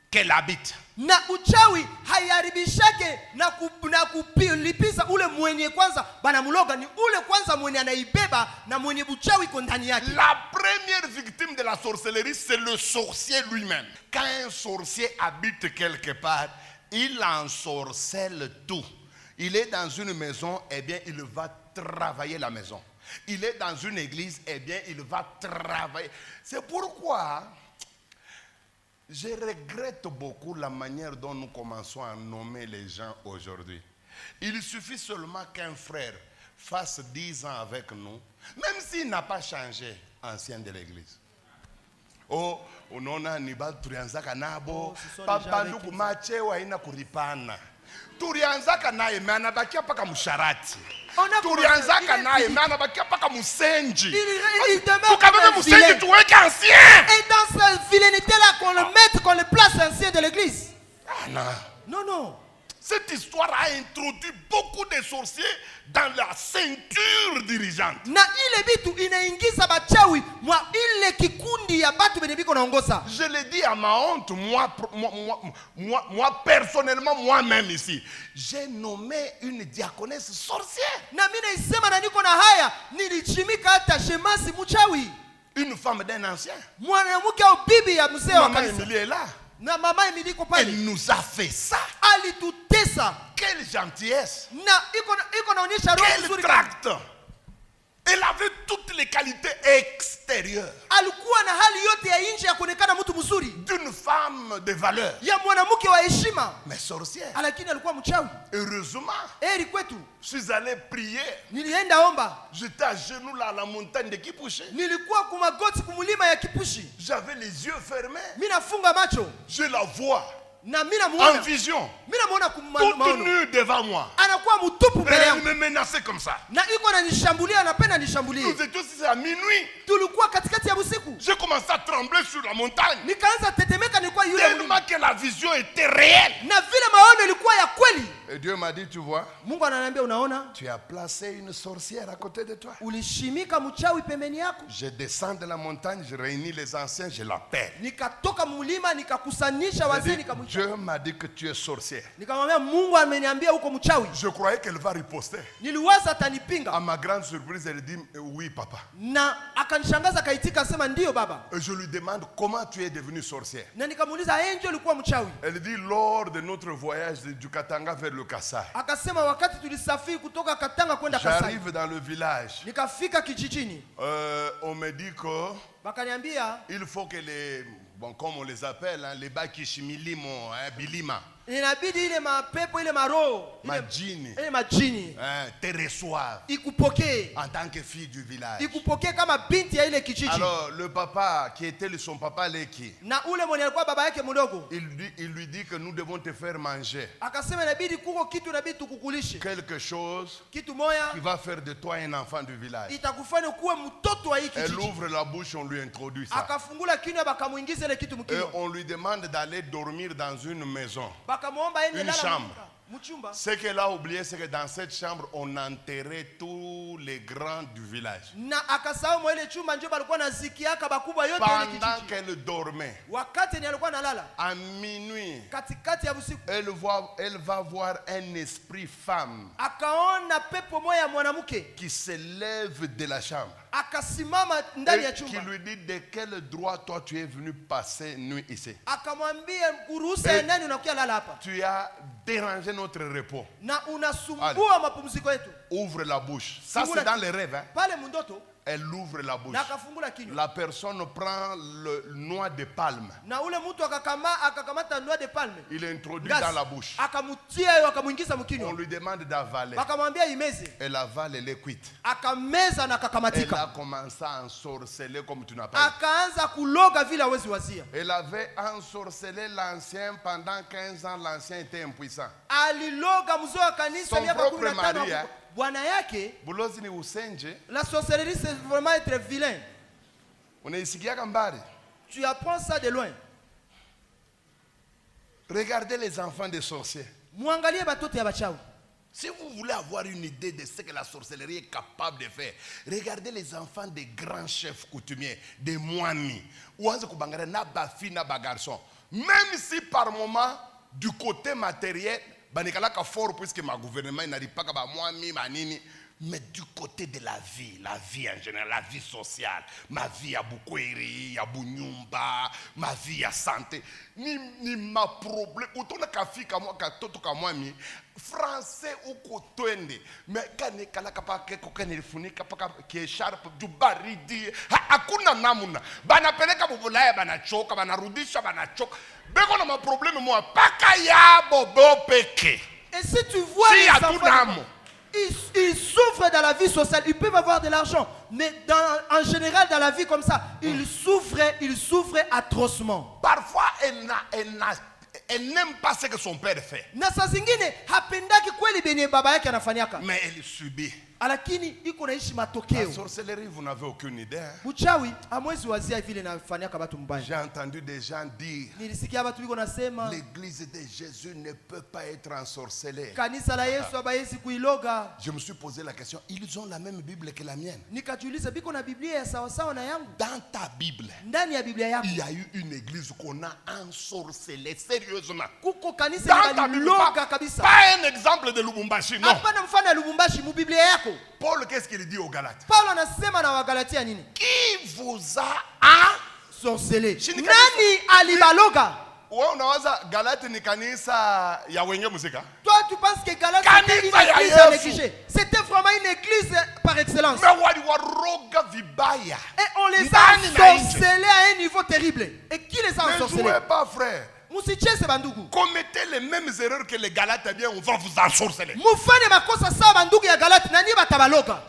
qu'elle habite. Na uchawi haiharibishake na kulipiza ule mwenye kwanza banamuloga, ni ule kwanza mwenye anaibeba na mwenye buchawi iko ndani yake. La première victime de la sorcellerie, c'est le sorcier lui-même. Quand un sorcier habite quelque part, il ensorcelle tout. Il est dans une maison, eh bien, il va travailler la maison. Il est dans une église, eh bien, il va travailler. C'est pourquoi je regrette beaucoup la manière dont nous commençons à nommer les gens aujourd'hui. Il suffit seulement qu'un frère fasse 10 ans avec nous, même s'il n'a pas changé, ancien de l'église. Oh, unaona ni bado tulianzaka nabo, papanduku machewa ina kuripana. Tulianzaka naye me anabakia paka musharati. Tulianzaka naye me anabakia paka musenji. Tukabebe musenji tuweke ancien. Et dans cette vilaineté là qu'on le mette, qu'on le place ancien de l'église. Ah non. Non, non. Cette histoire a introduit beaucoup de sorciers dans la ceinture dirigeante. Na ile bitu inaingiza bachawi mwa ile kikundi ya batu benye biko naongoza. Je le dis à ma honte, moi personnellement, moi-même ici, j'ai nommé une diaconesse sorcière. Na mimi naisema na niko na haya, nilichimika hata shemasi mchawi. Une femme d'un ancien. Mwanamke au bibi ya mzee wa Maman kanisa. Emilie est là. Na mama Emilie iko pale. Elle nous a fait ça. Alitutesa. Quelle gentillesse. Na iko naonyesha roho Quel nzuri. tract. Elle avait toutes les qualités extérieures Alikuwa na hali yote ya nje ya kuonekana mtu mzuri. d'une femme de valeur. Ya mwanamke wa heshima. Mais sorcière. Lakini alikuwa mchawi. Heureusement, Heri kwetu. je suis allé prier. Nilienda omba. J'étais à genoux là à la montagne de Kipushi. Nilikuwa kumagoti kumulima ya Kipushi. J'avais les yeux fermés. Mimi nafunga macho. Je la vois Na mimi en namuona. vision. Mimi namuona Toute kumaono. nue devant moi. Anakuwa mtupu mbele Elle yangu. me menaçait comme ça. Na iko ananishambulia, anapenda nishambulie. Nous étions ici à minuit. Tulikuwa katikati ya usiku. J'ai commencé à trembler sur la montagne. Nikaanza tetemeka, nilikuwa yule mlima. Tellement que la vision était réelle. Na vile maono ilikuwa ya kweli. Et Dieu m'a dit, tu vois, Mungu ananiambia unaona? tu as placé une sorcière à côté de toi. Ulishimika mchawi pembeni yako. Je descends de la montagne, je réunis les anciens, je l'appelle. Nikatoka mlima nikakusanisha wazee nikamwita. Dieu m'a dit que tu es sorcière. Nikamwambia Mungu ameniambia uko mchawi. Je croyais qu'elle va riposter. Niliwaza atanipinga. À ma grande surprise, elle dit oui, papa. Na akanishangaza kaitika sema ndio baba. Et je lui demande comment tu es devenue sorcière. Na nikamuuliza ndio ulikuwa mchawi? Elle dit lors de notre voyage du Katanga vers le Kassai. Akasema wakati tulisafiri kutoka Katanga kwenda Kasai. J'arrive dans le village. Nikafika kijijini. On me dit que Bakaniambia il faut que les, bon, comme on les appelle, hein, les bakishimilimo, hein, bilima, inabidi ile mapepo ile maroho majini, ile majini hein, te reçoivent ikupokee, en tant que fille du village. ikupokee kama binti ya ile kijiji. Alors le papa qui était son papa Leki, Na ule mwenye alikuwa baba yake mdogo il lui dit que nous devons te faire manger akasema inabidi kuko kitu inabidi tukukulishe quelque chose kitu moya qui va faire de toi un enfant du village. itakufanya kuwe mtoto wa hii Elle kijiji. ouvre la bouche, on lui introduit ça. Akafungula kinywa bakamuingiza ile kitu Et mkinywa. on lui demande d'aller dormir dans une maison. Bakamuomba ende Une lala chambre. mchumba. Ce qu'elle a oublié, c'est que dans cette chambre, on enterrait tous les grands du village. Na akasahau mwa ile chumba ndio balikuwa nazikiaka bakubwa yote ile Pendant kijiji. qu'elle dormait, Wakati ni alikuwa analala à minuit, katikati ya usiku elle va voir un esprit femme akaona pepo moya ya mwanamke qui se lève de la chambre akasimama ndani ya et qui chumba. lui dit de quel droit toi tu es venu passer nuit ici. Akamwambia kuruhusa ya nani unakuja lala hapa? Tu as dérangé notre repos. Na unasumbua mapumziko yetu. Ouvre la bouche. Ça c'est dans les rêves. Hein. Pale mundoto Elle ouvre la bouche. na akafungula kinywa. La personne prend le noix de palme. Na ule mtu akakamata noix de palme. Il introduit Ngasi. dans la bouche. Akamutia hiyo akamuingiza On mkinywa. lui demande d'avaler. Akamwambia imeze. Elle avale, elle est cuite. Akameza na Elle a akakamatika. commencé à ensorceler comme tu n'as pas dit. Akaanza kuloga vile hawezi wazia. Elle avait ensorcelé l'ancien pendant 15 ans. L'ancien était impuissant. Aliloga mzee wa kanisa Son miaka propre 15. mari, hein. Bwana yake Bulozi ni usenje. la sorcellerie c'est vraiment être vilain. Unaisikia mbali. Tu apprends ça de loin. Regardez les enfants des sorciers. Muangalie batoto ya bachawi. Si vous voulez avoir une idée de ce que la sorcellerie est capable de faire, regardez les enfants des grands chefs coutumiers, des moines. Ouanze kubangara na bafi na bagarçon. Même si par moment, du côté matériel, banekalaka fort puisque ma gouvernement n'arrive pas à moine manini. Mais du côté de la vie en général, la vie sociale, ma vie à Bukweri, à Bunyumba, ma vie à santé, ni ma problème. Autant ka fi ka moi ka toto ka moi mi français ou kotwende. Mais kane kala kapa ke kokane lifuni kapa ke sharp du baridi. Hakuna namuna. Bana peleka bubulaya bana choka bana rudisha bana choka. Beko na ma problème moi paka ya bobo peke. Et si tu vois si les enfants, ils souffrent dans la vie sociale, ils peuvent avoir de l'argent, mais en général dans la vie comme ça, ils souffrent atrocement. Parfois, elle n'aime pas ce que son père fait. Mais elle subit. La sorcellerie, vous n'avez aucune idée. Hein? J'ai entendu des gens dire l'église de Jésus ne peut pas être ensorcelée. Je me suis posé la question, ils ont la même Bible que la mienne. Dans ta Bible, il y a eu une église qu'on a ensorcelée sérieusement. Dans ta Bible, pas un exemple de Lubumbashi, non. Paul, qu'est-ce qu'il dit aux Galates? Qui vous a ensorcelé? Nani alibaloga? Toi, tu penses que Galate c'était une église à négliger? C'était vraiment une église par excellence. Et on les a ensorcelés à un niveau terrible. Et qui les a ensorcelés? Ne jouez pas, frère. Commettez les mêmes erreurs que les Galates, eh bien on va vous ensorceler.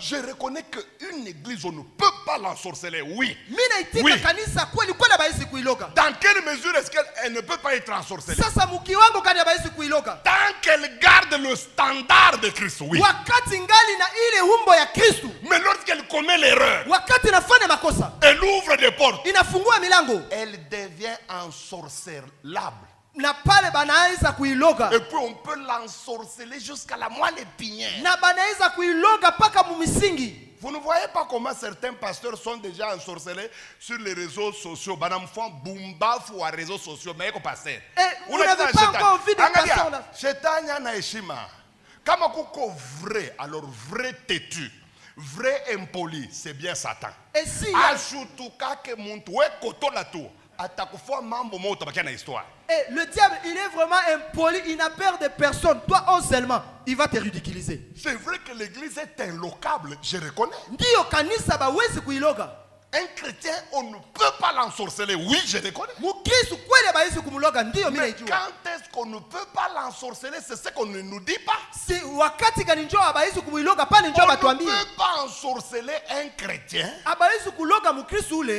Je reconnais qu'une église, on ne peut pas l'ensorceler, oui. Oui. Dans quelle mesure est-ce qu'elle ne peut pas être ensorcelée? Tant qu'elle garde le standard de Christ, oui. Mais lorsqu'elle commet l'erreur, elle ouvre des portes, elle devient ensorcelable. Et puis on peut l'ensorceler jusqu'à la moelle épinière. Vous ne voyez pas comment certains pasteurs sont déjà ensorcelés sur les réseaux sociaux. Banam font boumba ou à réseaux sociaux. Mais pasteur. Vous n'avez pas encore vu des pasteurs là. Comme on vrai, alors vrai têtu, vrai impoli, c'est bien Satan. Et si et le diable, il est vraiment impoli, il n'a peur de personne. Toi, oh seulement, il va te ridiculiser. C'est vrai que l'église est inlocable, je reconnais. Un chrétien, on ne peut pas l'ensorceler. Oui, je reconnais. Mais quand est-ce qu'on ne peut pas l'ensorceler? C'est ce qu'on ne nous dit pas. On ne peut pas ensorceler un chrétien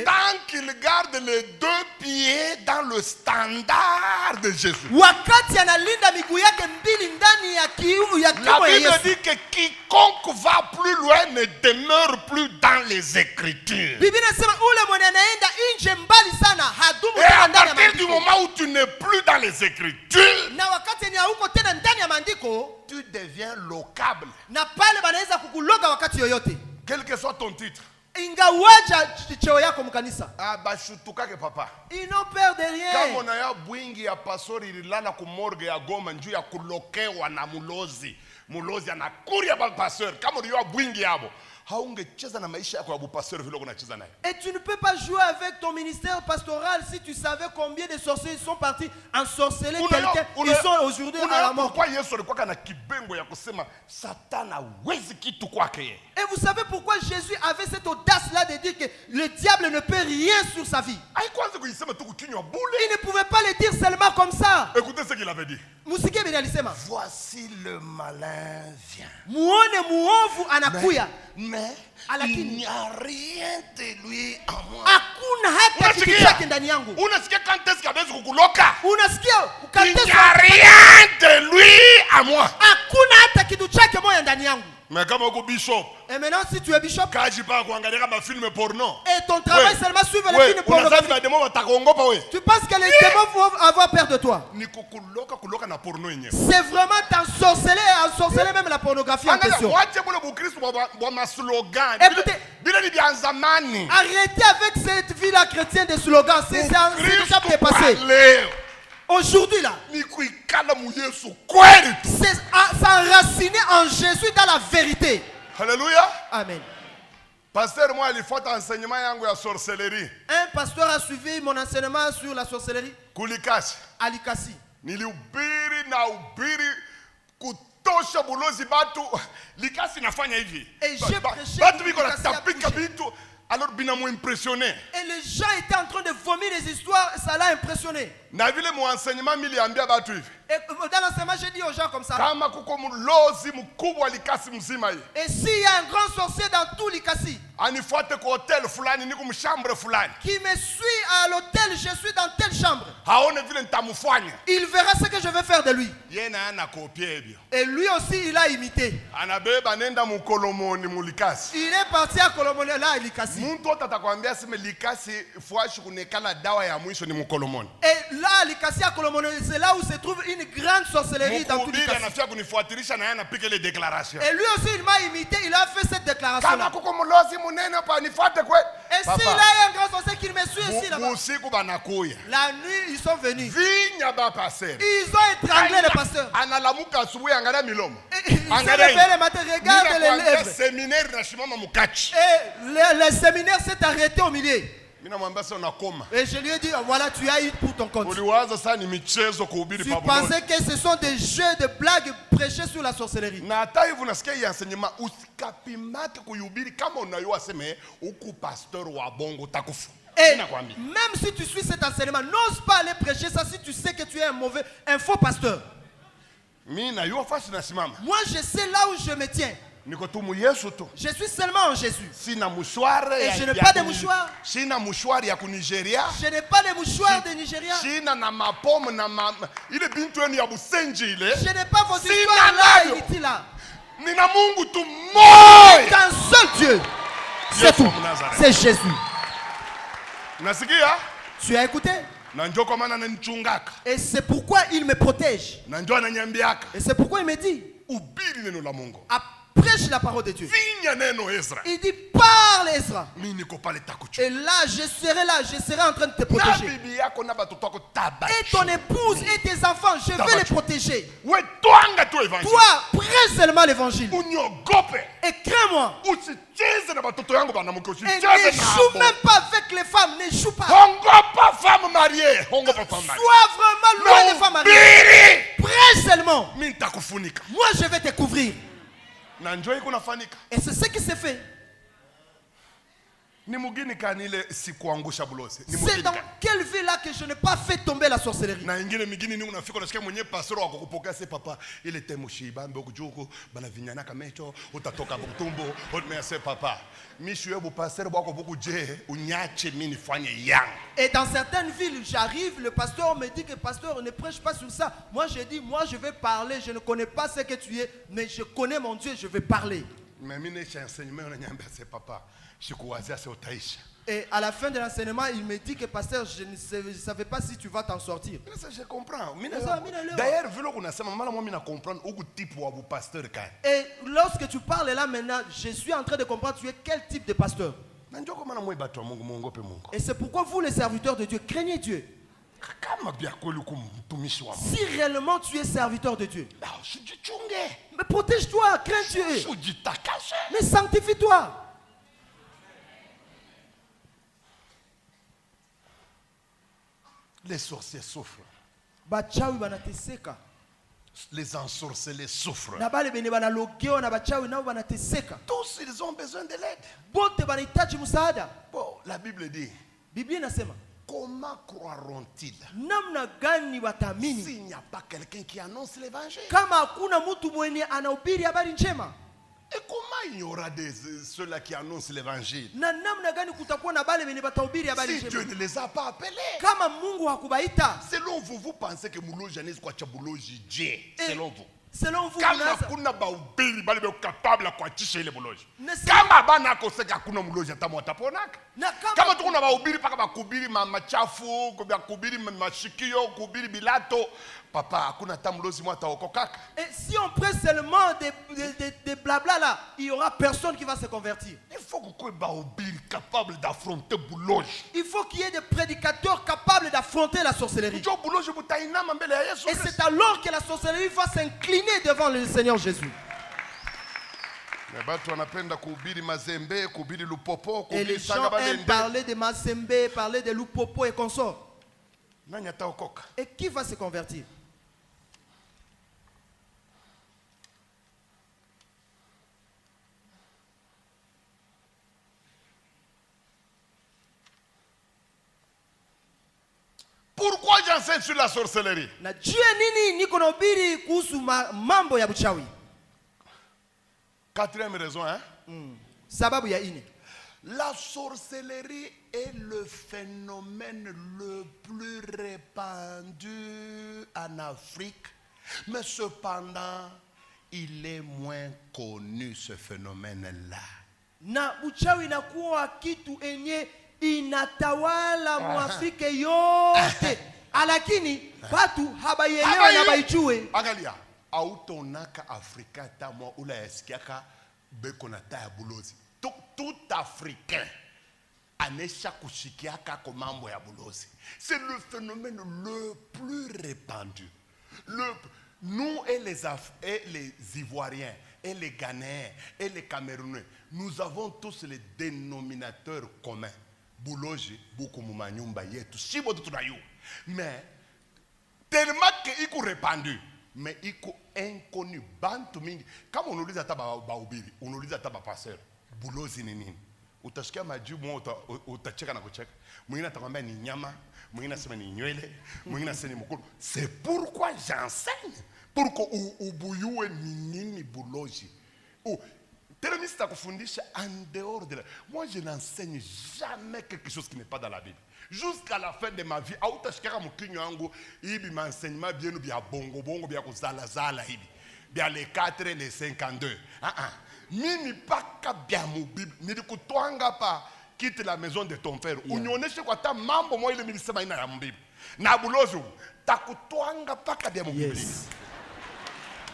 tant qu'il garde les deux pieds dans le standard de Jésus. La Bible dit que quiconque va plus loin ne demeure plus dans les Écritures. Et à partir du moment où tu n'es plus dans les Écritures, tu deviens locable. Quel que soit ton titre. Ils n'ont peur de rien. Et tu ne peux pas jouer avec ton ministère pastoral si tu savais combien de sorciers sont partis ensorceler quelqu'un. Ils sont aujourd'hui à la mort. Et vous savez pourquoi Jésus avait cette audace-là de dire que le diable ne peut rien sur sa vie? Il ne pouvait pas le dire seulement comme ça. Écoutez ce qu'il avait dit. Voici le malin vient. Mais il n'y a rien de lui en moi. Il n'y a rien de lui à moi. Mais comme un bishop, Et maintenant, si tu es bishop, quand je parle de film porno, et ton travail seulement suivre les films on a pornographiques, des démons, tu penses que les démons vont avoir peur de toi. C'est vraiment ensorceler même la pornographie en question. Écoutez, arrêtez avec cette vie-là chrétienne de slogans. C'est déjà dépassé. Aujourd'hui là, c'est s'enraciner en Jésus dans la vérité. Alléluia. Amen. Pasteur, moi, il faut enseignement de sorcellerie. Un pasteur a suivi mon enseignement sur la sorcellerie. Kulikasi. Alikasi. Nilihubiri na ubiri kutosha bulozi batu likasi nafanya hivi. Et j'ai prêché. Batu biko natapika bitu alors binamu impressionné. Et les gens étaient en train de vomir les histoires, ça l'a impressionné. Na vile mu enseignement miliambia batu hivi. Et dans l'enseignement, j'ai dit aux gens comme ça. Kama kuko mulozi mkubwa likasi mzima hii. Et s'il y a un grand sorcier dans tout Likasi, anifuate kwa hotel fulani niko mshambre fulani. qui me suit à l'hôtel, je suis dans telle chambre. Haone vile nitamfanya. Il verra ce que je vais faire de lui. Yena ana kopie hivyo. Et lui aussi, il a imité. Anabeba nenda mukolomoni mulikasi. Il est parti à Kolomoni, là, à Likasi. Muntu atakwambia sema likasi fuashi kunekala dawa ya mwisho ni mukolomoni. Et là, à Likasi, à Kolomoni, c'est là où se trouve une grande sorcellerie dans tout Likasi. Anafia kunifuatilisha na yeye anapiga les déclarations. Et lui aussi, il m'a imité, il a fait cette déclaration-là. Kama kuko mulozi munene hapa nifuate kwe. Et s'il a un grand sorcier qui me suit ici là-bas. Usiku banakuya. La nuit, ils sont venus. Vinya ba passer. Ils ont étranglé le pasteur. Analamuka asubuhi angalia milomo. Il s'est réveillé le matin, regarde les lèvres. Séminaire na shimama mukachi. Et le séminaire s'est arrêté au milieu. Et je lui ai dit, voilà, tu as eu pour ton compte. Tu pensais que ce sont des jeux de blagues prêchés sur la sorcellerie. Et même si tu suis cet enseignement, n'ose pas aller prêcher ça si tu sais que tu es un faux pasteur. Moi, je sais là où je me tiens. Je suis seulement en Jésus. Et je n'ai pas de mouchoir. Je n'ai pas de mouchoir de Nigeria. Je n'ai pas vos histoires là, ici là. Qu'un seul Dieu. C'est tout. C'est Jésus. Tu as écouté? Et c'est pourquoi il me protège. Et c'est pourquoi il me dit, prêche la parole de Dieu. Il dit, parle Ezra. Et là, je serai en train de te protéger. Et ton épouse et tes enfants, je vais les protéger. Toi, prêche seulement l'évangile. Et crains-moi. Et ne joue même pas avec les femmes. Ne joue pas. Sois vraiment loin des femmes mariées. Prêche seulement. Moi, je vais te couvrir. Et c'est ce qui s'est fait. C'est dans quelle ville là que je n'ai pas fait tomber la sorcellerie. Et dans certaines villes, j'arrive, le pasteur me dit que pasteur, ne prêche pas sur ça. Moi, je dis, moi, je vais parler. Je ne connais pas ce que tu es, mais je connais mon Dieu, je vais parler. Et à la fin de l'enseignement, il me dit que pasteur, je ne savais pas si tu vas t'en sortir. Je comprends. D'ailleurs, et lorsque tu parles là maintenant, je suis en train de comprendre tu es quel type de pasteur. Et c'est pourquoi vous, les serviteurs de Dieu, craignez Dieu. Si réellement tu es serviteur de Dieu, mais protège-toi, crains Dieu. Mais sanctifie-toi. Les sorciers souffrent. Les ensorcelés souffrent. Tous ils ont besoin de l'aide. Bon, la Bible dit, comment croiront-ils s'il n'y a pas quelqu'un qui annonce l'évangile? Et comment il y aura ceux-là qui annoncent l'évangile si Dieu ne les a pas appelés? Selon vous, vous pensez que Moulo Janès Kwachabuloji Dje? Selon vous. Selon vous, kama munaweza- kuna bahubiri bali be capable kuachisha ile bulozi. Nasi- Kama bana koseka kuna mlozi hata mtaponaka. na Kama tuko na bahubiri paka bakubiri machafu, kubiri mashikio, kubiri bilato, papa hakuna hata mlozi mwata okokaka. Et si on prend seulement des blabla là, il y aura personne qui va se convertir. Il faut que bahubiri capable d'affronter bulozi. Il faut qu'il y ait des prédicateurs capables d'affronter la sorcellerie. Ndio bulozi butainama mbele ya Yesu. Et c'est alors que la sorcellerie va s'incliner devant le Seigneur Jésus. Mais batu wanapenda kuhubiri mazembe, kuhubiri lupopo, Et les kuhubiri gens sanga aiment balende. parler de Mazembe, parler de Lupopo et consorts. Nani ataokoka? Et qui va se convertir? Pourquoi j'enseigne sur la sorcellerie? Najua nini niko nahubiri kuhusu mambo ya buchawi? Quatrième raison, hein? Sababu ya ine. La sorcellerie est le phénomène le plus répandu en Afrique, mais cependant, il est moins connu ce phénomène-là. Na buchawi inakuwa kitu enye inatawala Mwafrika yote. Lakini watu habaielewa na baijue. Angalia, autonaka Afrika tamo ula yasikiaka beko na taya bulozi. Tout Africain anesha kushikiaka kwa mambo ya bulozi. C'est le phénomène le plus répandu. Nous et les Ivoiriens, et les Ghanéens, et les Camerounais, nous avons tous les dénominateurs communs. Buloji, buku mumanyumba yetu, shibo tunayu. Mais, tellement qu'il est répandu, mais il est inconnu. Bantu mingi. Comme on nous dit à baubiri, on nous dit à pasteur, bulozi ni nini? Utasikia majibu mwa utacheka na kucheka. Mwingine atakwambia ni nyama, mwingine anasema ni nywele, mwingine anasema ni mkulu. C'est pourquoi j'enseigne. Pourquoi ubuyue ni nini buloji? Terministe à kufundisha en dehors de la... Moi, je n'enseigne jamais quelque chose qui n'est pas dans la Bible. Jusqu'à la fin de ma vie, autashikaka mukinyo yangu, ibi m'enseignement bien ou bien bongo bongo bien kuzala zala ibi. Bien les 4 et les 52. Mimi paka bien mu Bible. Ni dikutwanga pa quitte la maison de ton père. Unioneshe kwa ta mambo mo ile milisema ina ya Bible. Na bulozo takutwanga paka bien mu Bible. Yes.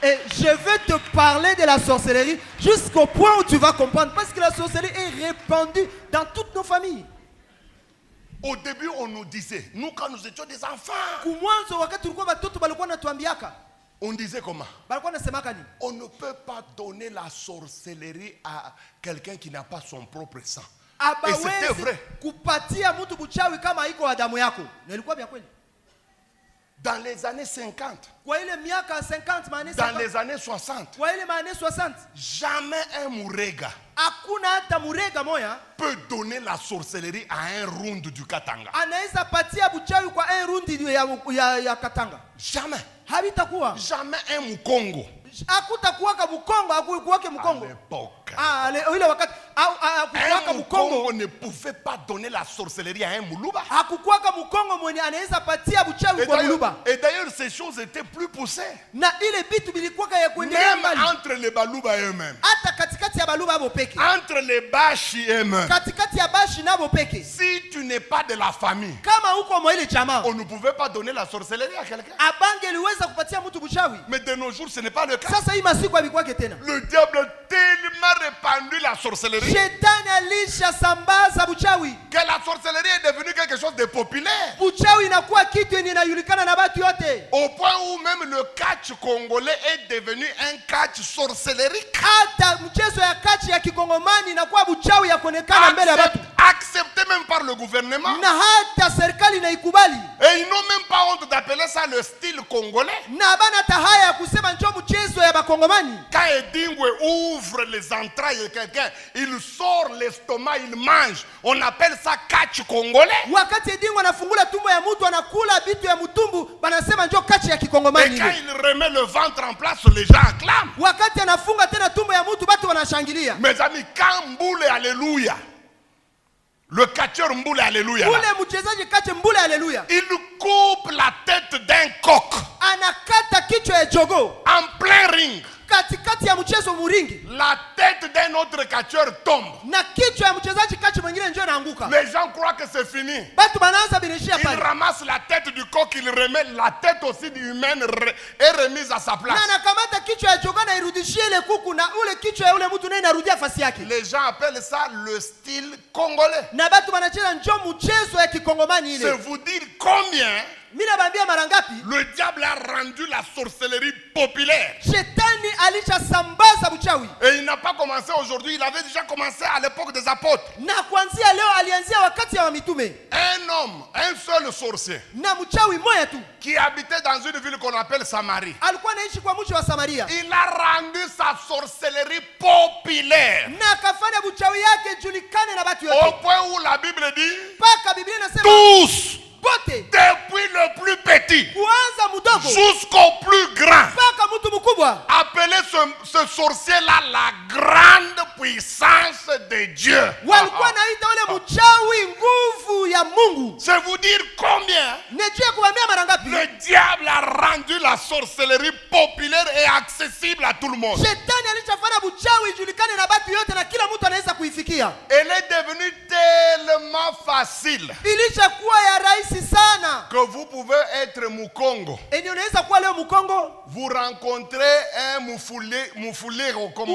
Et je vais te parler de la sorcellerie jusqu'au point où tu vas comprendre. Parce que la sorcellerie est répandue dans toutes nos familles. Au début, on nous disait, nous quand nous étions des enfants, Kumwanzo wakati tulikuwa watoto balikuwa natuambiaka. on disait comment? Balikuwa nasemaka ni. On ne peut pas donner la sorcellerie à quelqu'un qui n'a pas son propre sang. Et c'était vrai. Kupatia mtu buchawi kama iko wa damu yako. Na ilikuwa vya kweli. Dans les années 50, Kwa ile miaka 50 maana dans les années 60, kwa ile maana 60 jamais un mourega hakuna hata murega moya peut donner la sorcellerie à un round du Katanga. anaweza patia buchawi kwa un rundi ya Katanga. Jamais. Habitakuwa. Jamais un Mukongo. Hakutakuwaka Mukongo, hakukuwake À Mukongo. l'époque. Ile wakati hakukuwaka Un Mukongo. Mukongo ne pouvait pas donner la sorcellerie à un Muluba. Hakukuwaka Mukongo mwenye anaweza patia buchawi kwa Muluba. Et d'ailleurs, ces choses étaient plus poussées. Na ile bitu bilikuwaka ya kuendelea Même mbali. entre les Baluba eux-mêmes. Hata katikati ya Baluba abo peke. Entre les Bashi eux-mêmes. Katikati ya Bashi nabo peke. Si tu n'es pas de la famille, Kama huko mwa ile jamaa. on ne pouvait pas donner la sorcellerie à quelqu'un. Abange liweza kupatia mtu buchawi. Mais de nos jours, ce n'est pas le cas. Sasa hii masiku habikwake tena. Le diable a tellement répandu la sorcellerie Shetani alisha sambaza buchawi. que la sorcellerie est devenue quelque chose de populaire. Buchawi inakuwa kitu yenye inajulikana na watu yote. Au point où même le catch congolais est devenu un catch sorcellerique. Hata mchezo ya kachi ya kikongomani inakuwa buchawi ya kuonekana mbele ya watu. Accepté même par le gouvernement. Na hata serikali inaikubali. Et ils n'ont même pas honte d'appeler ça le style congolais. Na bana tahaya ya kusema njoo mchezo ya bakongomani. Quand Edingwe ouvre les entrailles de quelqu'un, il sort l'estomac, il mange. On appelle ça catch congolais. Wakati Edingwe anafungula tumbo ya mtu anakula vitu ya mtumbu, banasema njoo kachi ya Et kikongomani. quand il remet le ventre en place, les gens acclament. Wakati anafunga tena tumbo ya mtu, watu wanashangilia. Mes amis, quand Mboule, alléluia. Le catcheur Mboula, alléluia. ule mchezaji kache mbule haleluya Il coupe la tête d'un coq anakata kichwa ya jogo en plein ring. katikati ya mchezo muringi, La tête d'un autre catcheur tombe. na kichwa ya mchezaji kache mwingine ndio inaanguka. Les gens croient que c'est fini. Batu banaanza binishia Il pale, ramasse la tête du coq, il remet la tête aussi du humaine est remise à sa place. na anakamata kichwa ya jogo na irudishie ile kuku, na ule kichwa ya ule mtu naye inarudia fasi yake. Les gens appellent ça le style congolais. Na batu banacheza njo mchezo ya kikongomani C'est ile. vous dire combien Mimi nabambia mara ngapi le diable a rendu la sorcellerie populaire. shetani alishasambaza uchawi, Et il n'a pas commencé aujourd'hui, il avait déjà commencé à l'époque des apôtres. na kuanzia leo alianzia wakati ya mitume. Un homme, un seul sorcier, Na mchawi moya tu qui habitait dans une ville qu'on appelle Samarie. alikuwa anaishi kwa mji wa Samaria, Il a rendu sa sorcellerie populaire. na akafanya uchawi yake julikane na watu Au wote, point où la Bible dit, mpaka Biblia inasema tous, bote depuis le plus petit kuanza mdogo jusqu'au plus grand, mpaka mtu mkubwa, appelez ce sorcier-là la grande puissance de Dieu. walikuwa naita ule mchawi nguvu ya Mungu. C'est vous dire combien Nejue kuambia mara ngapi le diable a rendu la sorcellerie populaire et accessible à tout le monde. shetani alishafanya uchawi julikane na watu yote, na kila mtu anaweza kuifikia. Elle est devenue tellement facile Ilishakuwa ya rahisi sana, que vous pouvez être Mukongo. enye unaweza kuwa leo Mkongo, Vous rencontrez un moufulero, comme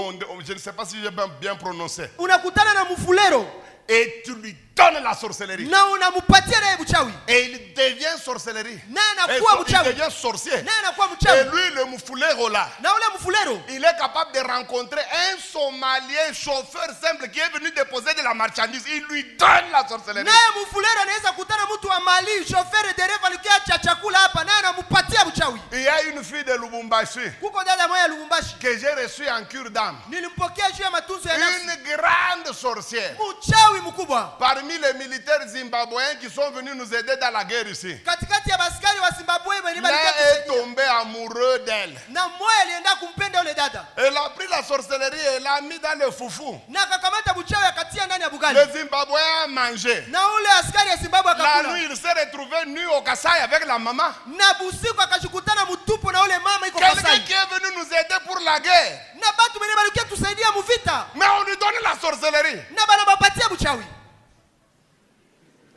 je ne sais pas si j'ai bien prononcé, unakutana na mfulero et tu lui donnes la sorcellerie. na unamupatia naye uchawi, Et il devient sorcellerie. naye Et anakuwa il mchawi, devient sorcier. naye anakuwa Et mchawi. lui, le moufulero là, Na ule mfulero il est capable de rencontrer un Somalien chauffeur simple qui est venu déposer de la marchandise. Il lui donne la sorcellerie. naye mfulero anaweza kutana mtu wa Mali, shoferi dereva alikia cha chakula hapa, naye anamupatia uchawi. Il y a une fille de Lubumbashi Kuko dada moja Lubumbashi que j'ai reçue en cure d'âme. nilimpokea juu ya matunzo ya nafsi, Une grande sorcière. mchawi mkubwa Parmi les militaires zimbabwéens qui sont venus nous aider dans la guerre ici, katikati ya baskari wa Zimbabwe wenye l'un walikuwa est kusaidia. tombé amoureux d'elle. Na mmoja alienda kumpenda yule dada Elle a pris la sorcellerie et l'a mis dans le foufou. na akakamata buchawi akatia ndani ya bugali, Le Zimbabwéen a mangé. na ule askari ya Zimbabwe La akakula, nuit, il s'est retrouvé nu au Kasaï avec la maman. na busiku akashikutana mtupu na ule mama iko Quelqu'un Kasai, qui est venu nous aider pour la guerre. na batu wenye walikuwa tusaidia muvita, Mais on lui donne la sorcellerie. na bana bapatia buchawi.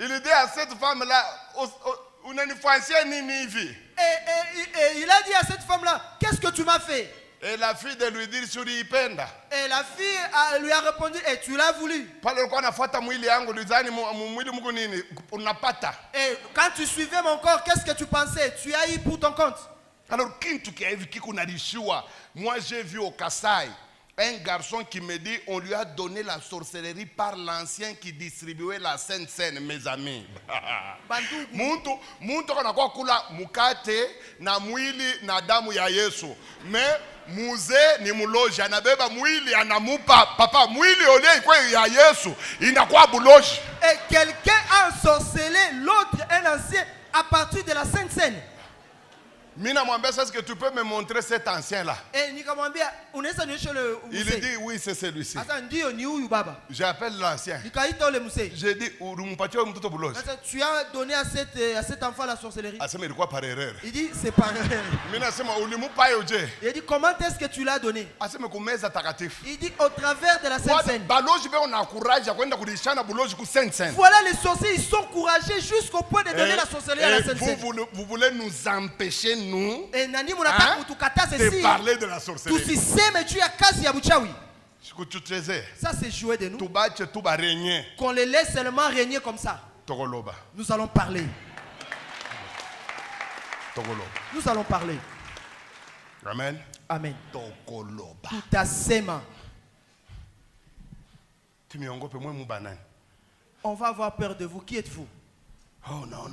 Il dit à cette femme-là, unanifanyia nini hivi? Il a dit à cette femme-là, qu'est-ce que tu m'as fait? Et la fille de lui dire suriipenda. Et la fille lui a répondu, et tu l'as voulu. Pale ulikuwa nafuata mwili yangu ulizani mwili mko nini? Unapata. Et quand tu suivais mon corps, qu'est-ce que tu pensais? Tu as eu pour ton compte. Alors kintu kia hivi kiko narishiwa. Moi j'ai vu au Kasaï un garçon qui me dit on lui a donné la sorcellerie par l'ancien qui distribuait la Sainte Seine, mes amis. Muntu anakuwa kula mukate na mwili na damu ya Yesu. Mais muzee ni muloji anabeba mwili anamupa papa mwili ole iko ya Yesu inakuwa buloji. Et quelqu'un a ensorcelé l'autre, un ancien, à partir de la Sainte Seine. Mina mwambia sasa que tu peux me montrer cet ancien là. Et nikamwambia unaweza nionyeshe le Il mzee? dit oui c'est celui-ci. Sasa ndio ni huyu baba. J'appelle l'ancien. Nikaita ule mzee. J'ai dit ulimpatia mtoto buloji. Sasa tu as donné à cet enfant la sorcellerie. Asema ilikuwa par erreur. Il dit c'est pas. Mimi nasema ulimupa yoje. Il dit comment est-ce que tu l'as donné? Asema kumeza takatifu. Il dit au travers de la Sainte Seine. Baloji beo na courage ya kwenda kulishana buloji ku Sainte Seine. Voilà, les sorciers, ils sont courageux jusqu'au point de donner la sorcellerie à la Sainte Seine. Vous voulez nous empêcher nous Et nani munataka kutukataza de si parler de la sorcellerie. tusiseme juu ya kazi ya buchawi. Sikutucheze. Ça c'est jouer de nous. Tubache tuba régner. Qu'on les laisse seulement régner comme ça. Tokoloba. Nous allons parler. Tokoloba. Nous allons parler. Amen. Amen. Tokoloba. Tutasema. Timiongope mwe mubanani. On va avoir peur de vous. Qui êtes-vous? Oh non,